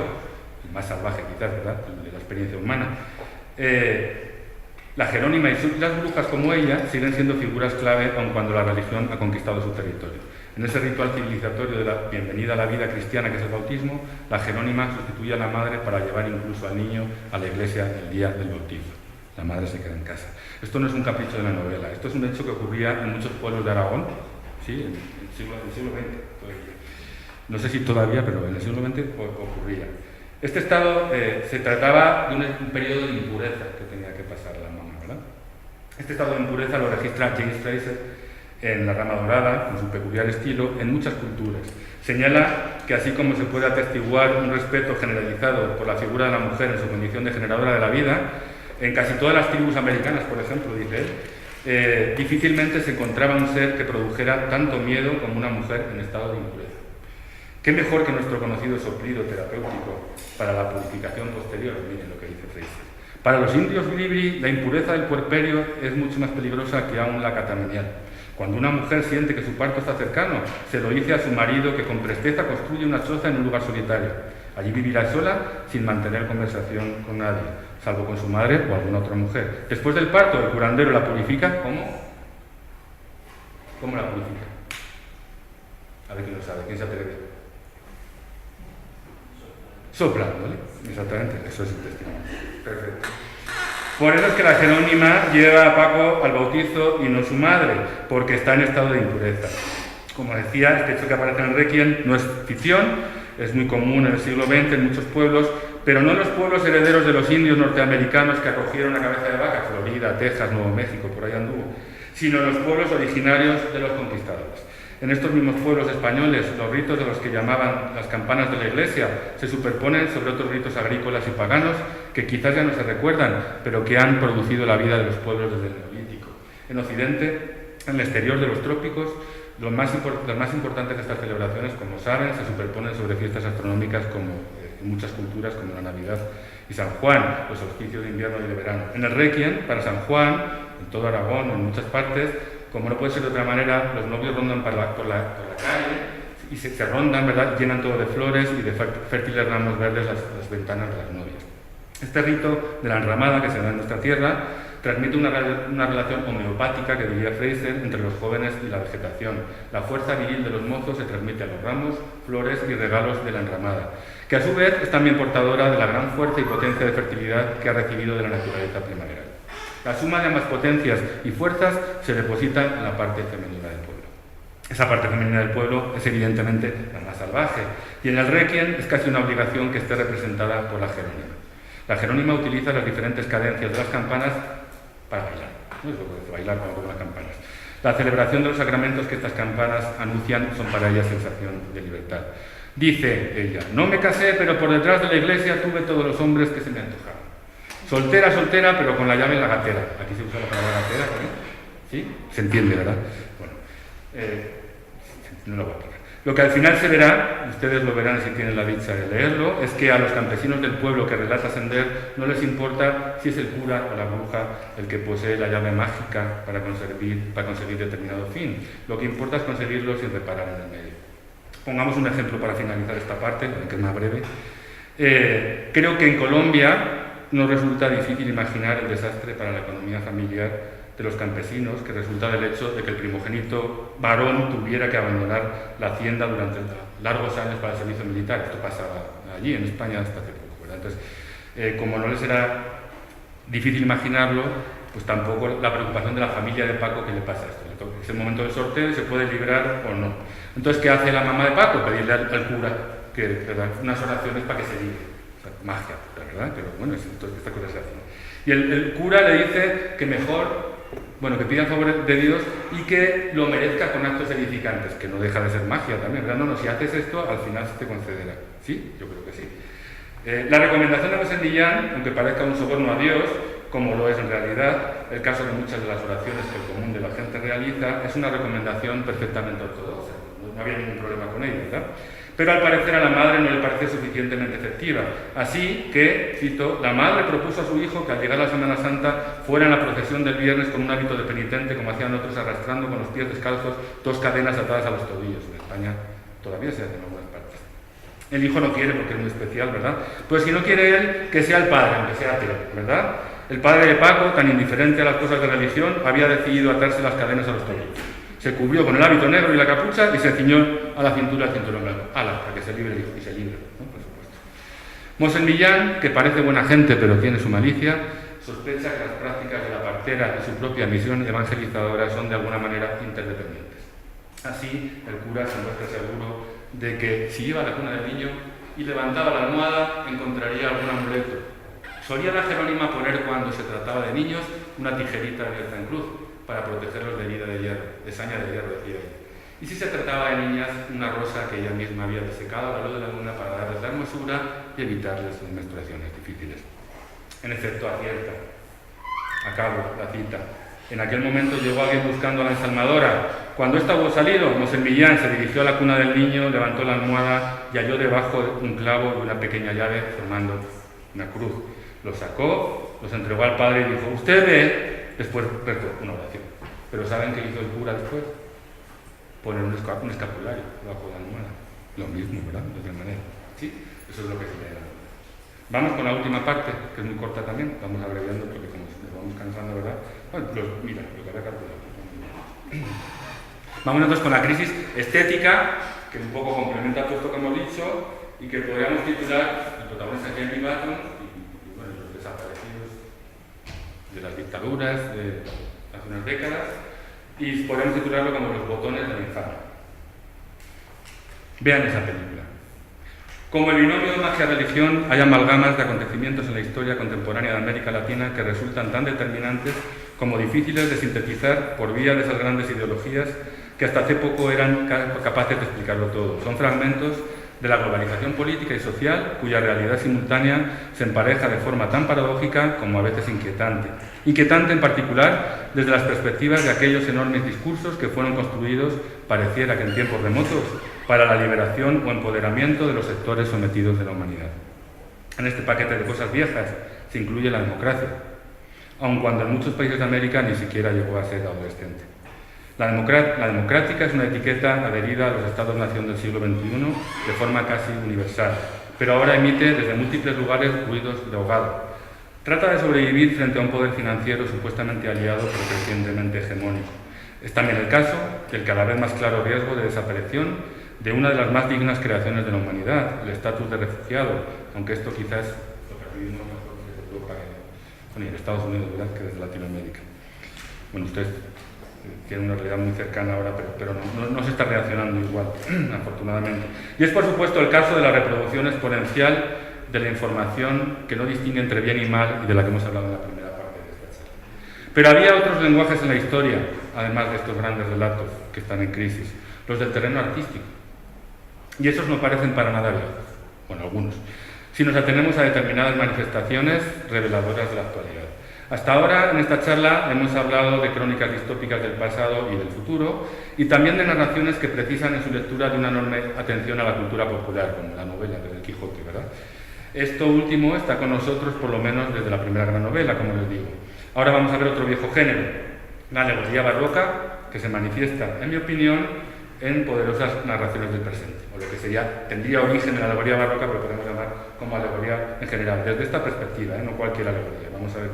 el más salvaje quizás, ¿verdad?, de la experiencia humana, la Jerónima y las brujas como ella siguen siendo figuras clave aun cuando la religión ha conquistado su territorio. En ese ritual civilizatorio de la bienvenida a la vida cristiana que es el bautismo, la Jerónima sustituye a la madre para llevar incluso al niño a la iglesia el día del bautismo. La madre se queda en casa. Esto no es un capricho de la novela, esto es un hecho que ocurría en muchos pueblos de Aragón, ¿sí?, en el siglo XX. Todavía. No sé si todavía, pero en el siglo XX ocurría. Este estado se trataba de un periodo de impureza que tenía que pasar la mamá, ¿verdad? Este estado de impureza lo registra James Fraser en La rama dorada, con su peculiar estilo, en muchas culturas. Señala que así como se puede atestiguar un respeto generalizado por la figura de la mujer en su condición de generadora de la vida, en casi todas las tribus americanas, por ejemplo, dice él, difícilmente se encontraba un ser que produjera tanto miedo como una mujer en estado de impureza. ¿Qué mejor que nuestro conocido soplido terapéutico para la purificación posterior? Miren lo que dice Fraser. Para los indios Gribri, la impureza del puerperio es mucho más peligrosa que aún la catamenial. Cuando una mujer siente que su parto está cercano, se lo dice a su marido que con presteza construye una choza en un lugar solitario. Allí vivirá sola sin mantener conversación con nadie, salvo con su madre o alguna otra mujer. Después del parto, el curandero la purifica. ¿Cómo? ¿Cómo la purifica? A ver quién lo sabe, quién se atreve. Soplando, ¿vale? Exactamente, eso es el testimonio. Perfecto. Por eso es que la Jerónima lleva a Paco al bautizo y no su madre, porque está en estado de impureza. Como decía, este hecho que aparece en el Requiem no es ficción, es muy común en el siglo XX en muchos pueblos, pero no en los pueblos herederos de los indios norteamericanos que acogieron la cabeza de vaca, Florida, Texas, Nuevo México, por ahí anduvo, sino en los pueblos originarios de los conquistadores. En estos mismos pueblos españoles, los ritos de los que llamaban las campanas de la iglesia se superponen sobre otros ritos agrícolas y paganos que quizás ya no se recuerdan, pero que han producido la vida de los pueblos desde el Neolítico. En Occidente, en el exterior de los trópicos, las más importantes de estas celebraciones, como saben, se superponen sobre fiestas astronómicas como en muchas culturas, como la Navidad y San Juan, los solsticios de invierno y de verano. En el Requiem, para San Juan, en todo Aragón, en muchas partes, como no puede ser de otra manera, los novios rondan por la calle y se rondan, ¿verdad?, llenan todo de flores y de fértiles ramos verdes las ventanas de las novias. Este rito de la enramada que se da en nuestra tierra transmite una relación homeopática, que diría Fraser, entre los jóvenes y la vegetación. La fuerza viril de los mozos se transmite a los ramos, flores y regalos de la enramada, que a su vez es también portadora de la gran fuerza y potencia de fertilidad que ha recibido de la naturaleza primaveral. La suma de ambas potencias y fuerzas se deposita en la parte femenina del pueblo. Esa parte femenina del pueblo es evidentemente la más salvaje, y en el Requiem es casi una obligación que esté representada por la Jerónima. La Jerónima utiliza las diferentes cadencias de las campanas para bailar, no es lo que dice bailar cuando tocan las campanas. La celebración de los sacramentos que estas campanas anuncian son para ella sensación de libertad. Dice ella: no me casé, pero por detrás de la iglesia tuve todos los hombres que se me antojaban. Soltera, soltera, pero con la llave en la gatera. Aquí se usa la palabra gatera, ¿sí? Se entiende, ¿verdad? Bueno, no lo voy a poner. Lo que al final se verá, ustedes lo verán si tienen la dicha de leerlo, es que a los campesinos del pueblo que relata Sender no les importa si es el cura o la bruja el que posee la llave mágica para conseguir determinado fin. Lo que importa es conseguirlo sin reparar en el medio. Pongamos un ejemplo para finalizar esta parte, que es más breve. Creo que en Colombia nos resulta difícil imaginar el desastre para la economía familiar de los campesinos que resulta del hecho de que el primogénito varón tuviera que abandonar la hacienda durante largos años para el servicio militar. Esto pasaba allí en España hasta hace poco, ¿verdad? Entonces, como no les era difícil imaginarlo, pues tampoco la preocupación de la familia de Paco que le pasa esto. Es el momento del sorteo y se puede librar o no. Entonces, ¿qué hace la mamá de Paco? Pedirle al cura que unas oraciones para que se libre. O sea, magia, ¿verdad? Pero bueno, esta cosa se hace. Y el cura le dice que mejor, que pida el favor de Dios y que lo merezca con actos edificantes, que no deja de ser magia también, ¿verdad? No, si haces esto, al final se te concederá. ¿Sí? Yo creo que sí. La recomendación de José Millán, aunque parezca un soborno a Dios, como lo es en realidad, el caso de muchas de las oraciones que el común de la gente realiza, es una recomendación perfectamente ortodoxa. No había ningún problema con ella, ¿verdad? Pero al parecer a la madre no le parece suficientemente efectiva. Así que, cito, la madre propuso a su hijo que al llegar la Semana Santa fuera en la procesión del viernes con un hábito de penitente, como hacían otros, arrastrando con los pies descalzos 2 cadenas atadas a los tobillos. En España todavía se hace en algunas partes. El hijo no quiere porque es muy especial, ¿verdad? Pues si no quiere él, que sea el padre, aunque sea ateo, ¿verdad? El padre de Paco, tan indiferente a las cosas de religión, había decidido atarse las cadenas a los tobillos. Se cubrió con el hábito negro y la capucha y se ciñó a la cintura el cinturón blanco. ¡Hala! Para que se libre el hijo. Y se libre, ¿no? Por supuesto. Mosén Millán, que parece buena gente pero tiene su malicia, sospecha que las prácticas de la partera y su propia misión evangelizadora son de alguna manera interdependientes. Así, el cura se muestra seguro de que si iba a la cuna del niño y levantaba la almohada, encontraría algún amuleto. Solía la Jerónima poner, cuando se trataba de niños, una tijerita abierta en cruz, para protegerlos de herida de hierro, de saña de hierro, decía ella. Y si se trataba de niñas, una rosa que ella misma había desecado a la luz de la luna para darles la hermosura y evitarles las menstruaciones difíciles. En efecto, acierta. Acabo la cita. En aquel momento llegó alguien buscando a la ensalmadora. Cuando ésta hubo salido, Mosén Millán se dirigió a la cuna del niño, levantó la almohada y halló debajo un clavo y una pequeña llave formando una cruz. Lo sacó, los entregó al padre y dijo: «Usted ve». Después rezó una oración. Pero ¿saben qué hizo el cura después? Poner un escapulario bajo la almohada. Lo mismo, ¿verdad? De otra manera. ¿Sí? Eso es lo que se le da. Vamos con la última parte, que es muy corta también. Vamos abreviando porque como nos vamos cansando, ¿verdad? Bueno, mira, lo que había calculado. Vamos entonces con la crisis estética, que un poco complementa todo esto que hemos dicho y que podríamos titular: el protagonista Jamie Button y bueno, los desaparecidos de las dictaduras de hace unas décadas, y podemos titularlo como los botones de la infamia. Vean esa película. Como el binomio magia-religión, hay amalgamas de acontecimientos en la historia contemporánea de América Latina que resultan tan determinantes como difíciles de sintetizar por vía de esas grandes ideologías que hasta hace poco eran capaces de explicarlo todo. Son fragmentos de la globalización política y social, cuya realidad simultánea se empareja de forma tan paradójica como a veces inquietante. Inquietante en particular desde las perspectivas de aquellos enormes discursos que fueron construidos, pareciera que en tiempos remotos, para la liberación o empoderamiento de los sectores sometidos de la humanidad. En este paquete de cosas viejas se incluye la democracia, aun cuando en muchos países de América ni siquiera llegó a ser adolescente. La democrática es una etiqueta adherida a los Estados-nación del siglo XXI de forma casi universal, pero ahora emite desde múltiples lugares ruidos de ahogado. Trata de sobrevivir frente a un poder financiero supuestamente aliado pero crecientemente hegemónico. Es también el caso del cada vez más claro riesgo de desaparición de una de las más dignas creaciones de la humanidad, el estatus de refugiado, aunque esto quizás lo percibimos mejor desde Europa bueno, y en Estados Unidos, ¿verdad?, que desde Latinoamérica. Bueno, ustedes tienen una realidad muy cercana ahora, pero no se está reaccionando igual, afortunadamente. Y es, por supuesto, el caso de la reproducción exponencial de la información que no distingue entre bien y mal y de la que hemos hablado en la primera parte de esta charla. Pero había otros lenguajes en la historia, además de estos grandes relatos que están en crisis, los del terreno artístico. Y esos no parecen para nada viejos, bueno, algunos, si nos atenemos a determinadas manifestaciones reveladoras de la actualidad. Hasta ahora, en esta charla, hemos hablado de crónicas distópicas del pasado y del futuro, y también de narraciones que precisan en su lectura de una enorme atención a la cultura popular, como la novela de Don Quijote, ¿verdad? Esto último está con nosotros, por lo menos, desde la primera gran novela, como les digo. Ahora vamos a ver otro viejo género, la alegoría barroca, que se manifiesta, en mi opinión, en poderosas narraciones del presente, o lo que tendría origen en la alegoría barroca, pero podemos llamar como alegoría en general, desde esta perspectiva, no cualquier alegoría. Vamos a ver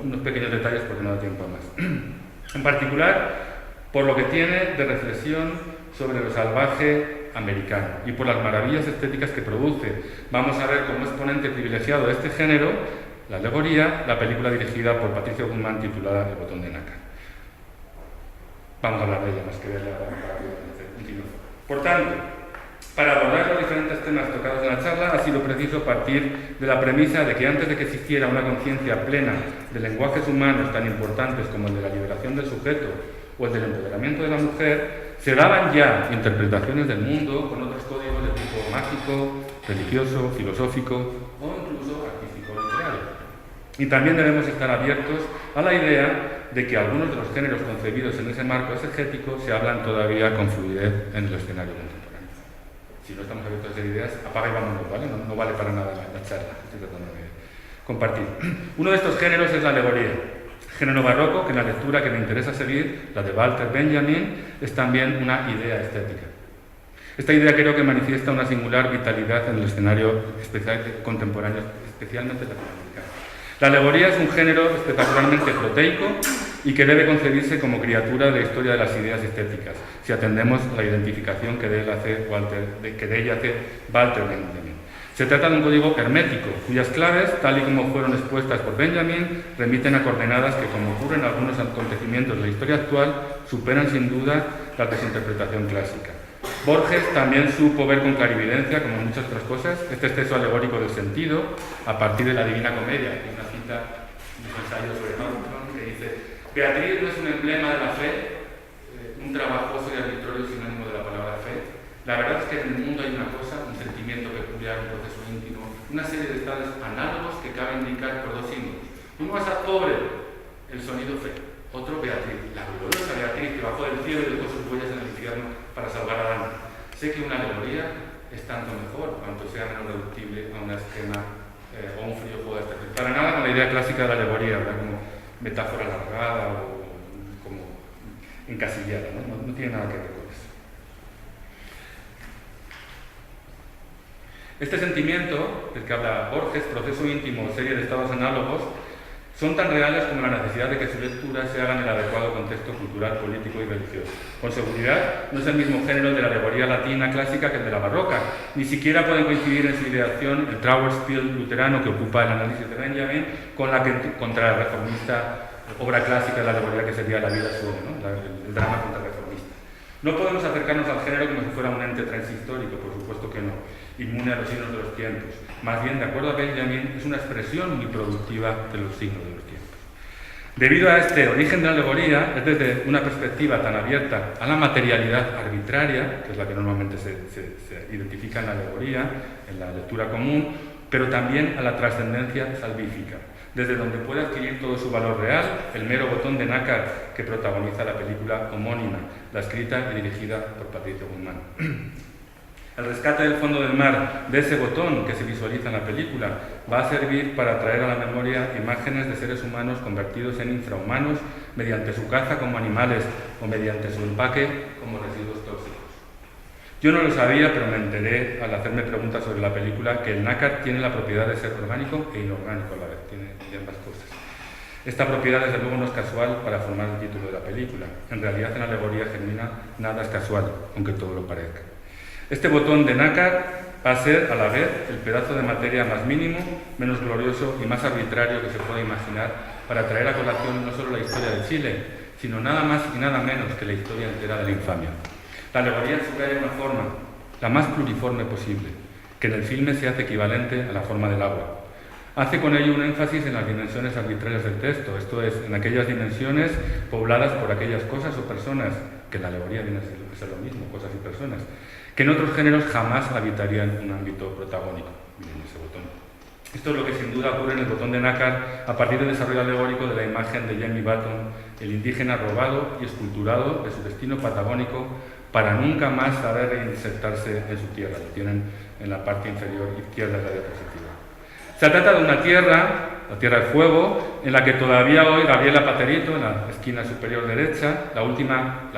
unos pequeños detalles porque no da tiempo a más. En particular, por lo que tiene de reflexión sobre lo salvaje americano y por las maravillas estéticas que produce. Vamos a ver como exponente privilegiado de este género, la alegoría, la película dirigida por Patricio Guzmán titulada El botón de nácar. Vamos a hablar de ella más que de ella para continuar. Por tanto, para abordar los diferentes temas tocados en la charla, ha sido preciso partir de la premisa de que antes de que existiera una conciencia plena de lenguajes humanos tan importantes como el de la liberación del sujeto o el del empoderamiento de la mujer, se daban ya interpretaciones del mundo con otros códigos de tipo mágico, religioso, filosófico o incluso artístico-literario. Y también debemos estar abiertos a la idea de que algunos de los géneros concebidos en ese marco exegético se hablan todavía con fluidez en el escenario contemporáneo. Si no estamos abiertos a esas ideas, apaga y vámonos, ¿vale? No vale para nada la charla, estoy tratando de compartir. Uno de estos géneros es la alegoría, género barroco que en la lectura que me interesa seguir, la de Walter Benjamin, es también una idea estética. Esta idea creo que manifiesta una singular vitalidad en el escenario contemporáneo, especialmente latinoamericano. La alegoría es un género espectacularmente proteico y que debe concebirse como criatura de la historia de las ideas estéticas, si atendemos la identificación que de ella hace Walter Benjamin. Se trata de un código hermético, cuyas claves, tal y como fueron expuestas por Benjamin, remiten a coordenadas que, como ocurre en algunos acontecimientos de la historia actual, superan sin duda las de su interpretación clásica. Borges también supo ver con clarividencia, como en muchas otras cosas, este exceso alegórico del sentido, a partir de la Divina Comedia, que es una cita de su ensayo sobre Hamilton, que dice: Beatriz no es un emblema de la fe, un trabajoso y arbitrario sinónimo de la palabra fe. La verdad es que en el mundo hay una cosa, un sentimiento peculiar, un proceso íntimo, una serie de estados análogos que cabe indicar por dos símbolos. Uno es a pobre, el sonido fe; otro Beatriz, la gloriosa Beatriz que bajó del cielo y dejó sus huellas en el infierno para salvar a Dante. Sé que una alegoría es tanto mejor cuanto sea menos reductible a un esquema o un frío juego de este. Para nada con la idea clásica de la alegoría, ¿verdad?, como metáfora alargada o como encasillada, no tiene nada que ver con eso. Este sentimiento, del que habla Borges, proceso íntimo o serie de estados análogos, son tan reales como la necesidad de que su lectura se haga en el adecuado contexto cultural, político y religioso. Con seguridad, no es el mismo género de la alegoría latina clásica que el de la barroca. Ni siquiera pueden coincidir en su ideación el Trauerspiel luterano que ocupa el análisis de Benjamin con la que contra la reformista obra clásica de la alegoría que sería La vida suave, ¿no?, el drama contrarreformista. No podemos acercarnos al género como si fuera un ente transhistórico, por supuesto que no, inmune a los signos de los tiempos. Más bien, de acuerdo a Benjamin, es una expresión muy productiva de los signos de los tiempos. Debido a este origen de la alegoría, es desde una perspectiva tan abierta a la materialidad arbitraria, que es la que normalmente se identifica en la alegoría, en la lectura común, pero también a la trascendencia salvífica, desde donde puede adquirir todo su valor real el mero botón de nácar que protagoniza la película homónima, la escrita y dirigida por Patricio Guzmán. El rescate del fondo del mar de ese botón que se visualiza en la película va a servir para traer a la memoria imágenes de seres humanos convertidos en infrahumanos mediante su caza como animales o mediante su empaque como residuos tóxicos. Yo no lo sabía, pero me enteré al hacerme preguntas sobre la película que el nácar tiene la propiedad de ser orgánico e inorgánico a la vez, tiene ambas cosas. Esta propiedad, desde luego, no es casual para formar el título de la película. En realidad, en alegoría genuina, nada es casual, aunque todo lo parezca. Este botón de nácar Va a ser, a la vez, el pedazo de materia más mínimo, menos glorioso y más arbitrario que se pueda imaginar para traer a colación no solo la historia de Chile, sino nada más y nada menos que la historia entera de la infamia. La alegoría subraya una forma, la más pluriforme posible, que en el filme se hace equivalente a la forma del agua. Hace con ello un énfasis en las dimensiones arbitrarias del texto, esto es, en aquellas dimensiones pobladas por aquellas cosas o personas, que en la alegoría viene a ser lo mismo, cosas y personas, que en otros géneros jamás habitarían un ámbito protagónico. Miren ese botón. Esto es lo que sin duda ocurre en el botón de nácar a partir del desarrollo alegórico de la imagen de Jamie Button, el indígena robado y esculturado de su destino patagónico para nunca más saber reinsertarse en su tierra. Lo tienen en la parte inferior izquierda de la diapositiva. Se trata de una tierra, la Tierra del Fuego, en la que todavía hoy Gabriela Paterito, en la esquina superior derecha, la última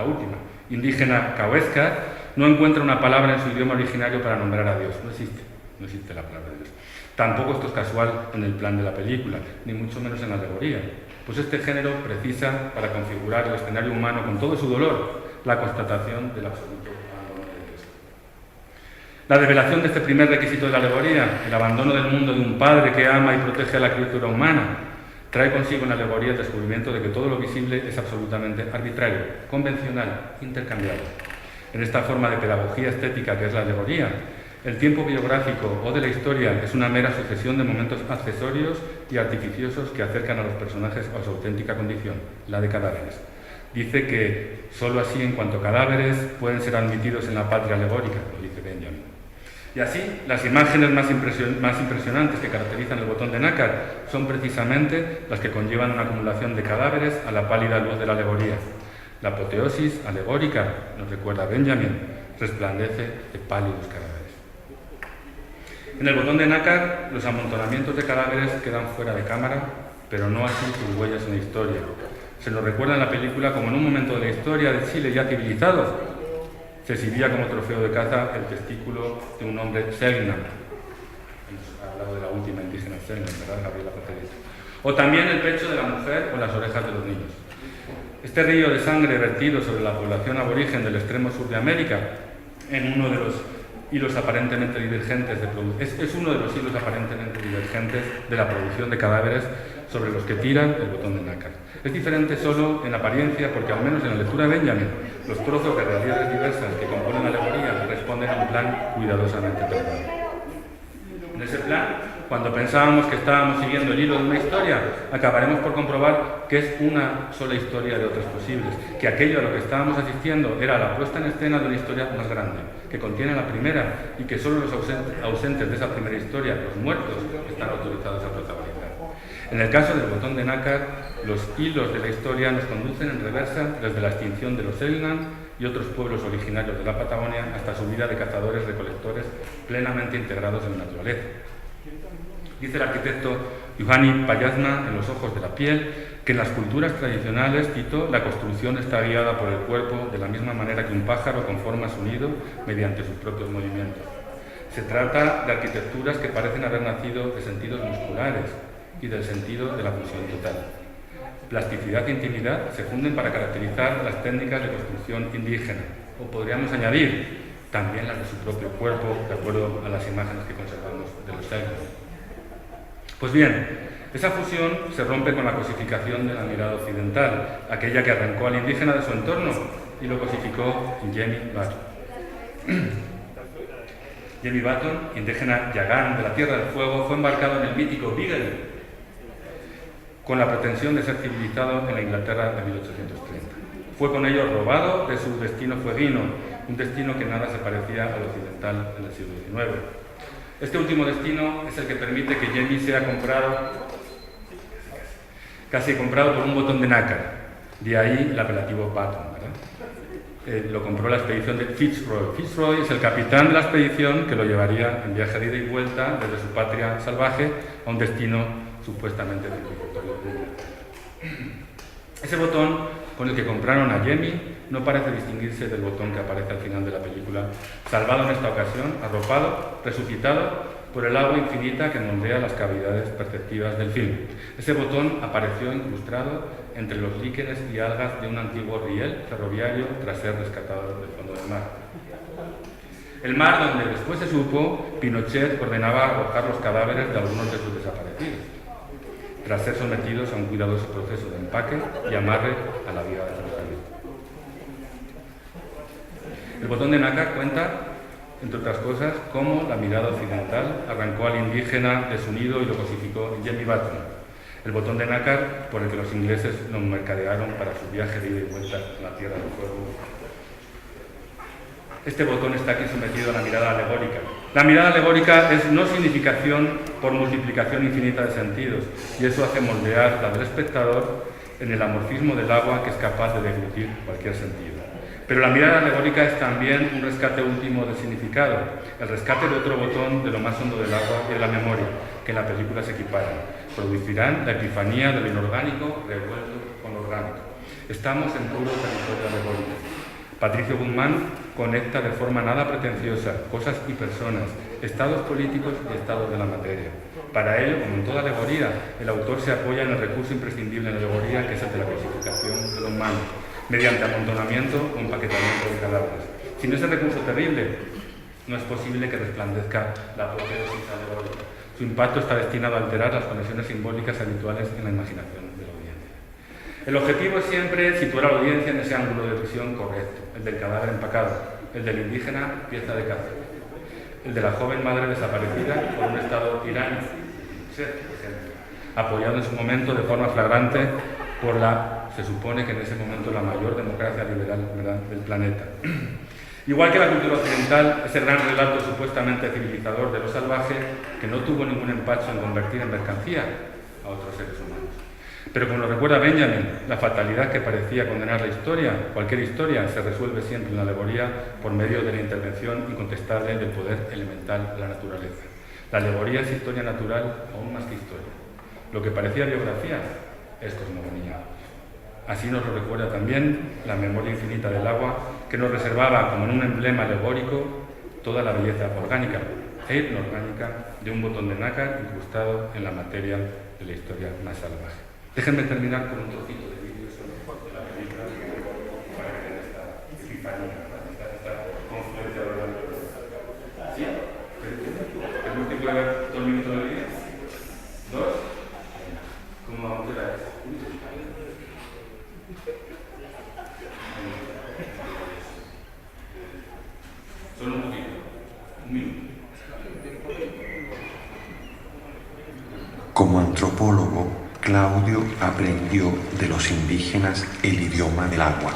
indígena cahuesca, no encuentra una palabra en su idioma originario para nombrar a Dios. No existe la palabra de Dios. Tampoco esto es casual en el plan de la película, ni mucho menos en la alegoría. Pues este género precisa, para configurar el escenario humano con todo su dolor, la constatación del absoluto abandono de Dios. La revelación de este primer requisito de la alegoría, el abandono del mundo de un padre que ama y protege a la criatura humana, trae consigo en la alegoría el descubrimiento de que todo lo visible es absolutamente arbitrario, convencional, intercambiable. En esta forma de pedagogía estética que es la alegoría, el tiempo biográfico o de la historia es una mera sucesión de momentos accesorios y artificiosos que acercan a los personajes a su auténtica condición, la de cadáveres. Dice que sólo así, en cuanto cadáveres, pueden ser admitidos en la patria alegórica, lo dice Benjamin. Y así, las imágenes más impresionantes que caracterizan el botón de nácar son precisamente las que conllevan una acumulación de cadáveres a la pálida luz de la alegoría. La apoteosis alegórica, nos recuerda Benjamin, resplandece de pálidos cadáveres. En el botón de nácar, los amontonamientos de cadáveres quedan fuera de cámara, pero no así sus huellas en la historia. Se nos recuerda en la película como en un momento de la historia de Chile ya civilizado, se exhibía como trofeo de caza el testículo de un hombre Selknam. Hemos hablado de la última indígena Selknam, ¿verdad? Gabriela Paterito. O también el pecho de la mujer o las orejas de los niños. Este río de sangre vertido sobre la población aborigen del extremo sur de América, en uno de los hilos aparentemente divergentes es uno de los hilos aparentemente divergentes de la producción de cadáveres sobre los que tiran el botón de nácar. Es diferente solo en apariencia porque, al menos en la lectura de Benjamin, los trozos de realidades diversas que componen la alegoría responden a un plan cuidadosamente preparado. En ese plan, cuando pensábamos que estábamos siguiendo el hilo de una historia, acabaremos por comprobar que es una sola historia de otras posibles, que aquello a lo que estábamos asistiendo era la puesta en escena de una historia más grande, que contiene la primera y que solo los ausentes de esa primera historia, los muertos, están autorizados a protagonizar. En el caso del botón de nácar, los hilos de la historia nos conducen en reversa desde la extinción de los Selknam y otros pueblos originarios de la Patagonia hasta su vida de cazadores-recolectores plenamente integrados en la naturaleza. Dice el arquitecto Juhani Payazna en Los ojos de la piel que en las culturas tradicionales, cito, la construcción está guiada por el cuerpo de la misma manera que un pájaro conforma su nido mediante sus propios movimientos. Se trata de arquitecturas que parecen haber nacido de sentidos musculares y del sentido de la fusión total. Plasticidad e intimidad se funden para caracterizar las técnicas de construcción indígena, o podríamos añadir también las de su propio cuerpo, de acuerdo a las imágenes que conservamos de los Selknam. Pues bien, esa fusión se rompe con la cosificación de la mirada occidental, aquella que arrancó al indígena de su entorno y lo cosificó en Jamie Button. Jamie Button, indígena yagán de la Tierra del Fuego, fue embarcado en el mítico Beagle con la pretensión de ser civilizado en la Inglaterra de 1830. Fue con ello robado de su destino fueguino, un destino que nada se parecía al occidental en el siglo XIX. Este último destino es el que permite que Jamie sea casi comprado por un botón de nácar, de ahí el apelativo Button, ¿verdad? Lo compró la expedición de Fitzroy. Fitzroy es el capitán de la expedición que lo llevaría en viaje de ida y vuelta desde su patria salvaje a un destino supuestamente civilizatorio. Ese botón con el que compraron a Jamie no parece distinguirse del botón que aparece al final de la película, salvado en esta ocasión, arropado, resucitado por el agua infinita que moldea las cavidades perceptivas del film. Ese botón apareció incrustado entre los líquenes y algas de un antiguo riel ferroviario tras ser rescatado del fondo del mar. El mar donde, después se supo, Pinochet ordenaba arrojar los cadáveres de algunos de sus desaparecidos, tras ser sometidos a un cuidadoso proceso de empaque y amarre a la vía de ferrocarril. El botón de nácar cuenta, entre otras cosas, cómo la mirada occidental arrancó al indígena de su nido y lo cosificó en Jemmy Button, el botón de nácar por el que los ingleses lo mercadearon para su viaje de ida y vuelta a la Tierra del Fuego. Este botón está aquí sometido a la mirada alegórica. La mirada alegórica es no significación por multiplicación infinita de sentidos, y eso hace moldear la del espectador en el amorfismo del agua que es capaz de deglutir cualquier sentido. Pero la mirada alegórica es también un rescate último del significado, el rescate de otro botón de lo más hondo del agua y de la memoria, que en la película se equiparan. Producirán la epifanía de lo inorgánico revuelto con lo orgánico. Estamos en puro territorio alegórico. Patricio Guzmán conecta de forma nada pretenciosa cosas y personas, estados políticos y estados de la materia. Para ello, como en toda alegoría, el autor se apoya en el recurso imprescindible en la alegoría, que es el de la clasificación de los manos, mediante amontonamiento o empaquetamiento de cadáveres. Sin ese recurso terrible, no es posible que resplandezca la apoteosis alegórica. Su impacto está destinado a alterar las conexiones simbólicas habituales en la imaginación de la audiencia. El objetivo es siempre situar a la audiencia en ese ángulo de visión correcto, el del cadáver empacado, el del indígena pieza de caza, el de la joven madre desaparecida por un estado tiránico, apoyado en su momento de forma flagrante por se supone que en ese momento la mayor democracia liberal, ¿verdad?, del planeta. Igual que la cultura occidental, ese gran relato supuestamente civilizador de lo salvaje, que no tuvo ningún empacho en convertir en mercancía a otros seres humanos. Pero como lo recuerda Benjamin, la fatalidad que parecía condenar la historia, cualquier historia, se resuelve siempre en la alegoría por medio de la intervención incontestable del poder elemental de la naturaleza. La alegoría es historia natural aún más que historia. Lo que parecía biografía es cosmogonía. Así nos lo recuerda también la memoria infinita del agua, que nos reservaba como en un emblema alegórico toda la belleza orgánica e inorgánica de un botón de nácar incrustado en la materia de la historia más salvaje. Déjenme terminar con un trocito de vídeo sobre la película para que vean esta epifanía, esta confluencia orgánica. ¿Sí? ¿Es múltiplo de 2 minutos de vídeo? ¿2? ¿Cómo vamos a ver eso? Solo un poquito, un minuto. Como antropólogo, Claudio aprendió de los indígenas el idioma del agua.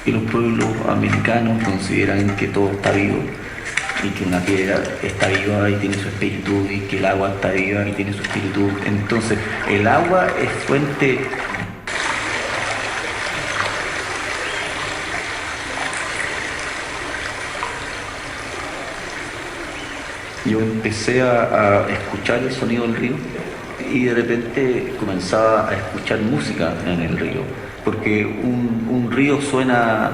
Y los pueblos americanos consideran que todo está vivo y que una piedra está viva y tiene su espíritu y que el agua está viva y tiene su espíritu. Entonces, el agua es fuente. Yo empecé a escuchar el sonido del río y de repente comenzaba a escuchar música en el río, porque un río suena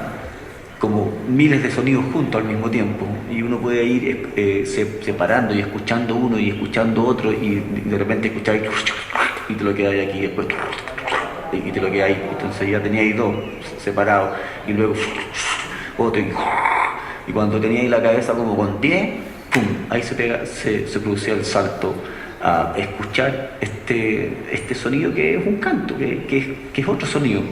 como miles de sonidos juntos al mismo tiempo y uno puede ir separando y escuchando uno y escuchando otro y de repente escucháis y te lo quedáis aquí después y te lo quedáis, entonces ya teníais dos separados y luego otro y cuando teníais la cabeza como con 10, ¡pum!, ahí se producía el salto a escuchar este sonido que es un canto, que es otro sonido.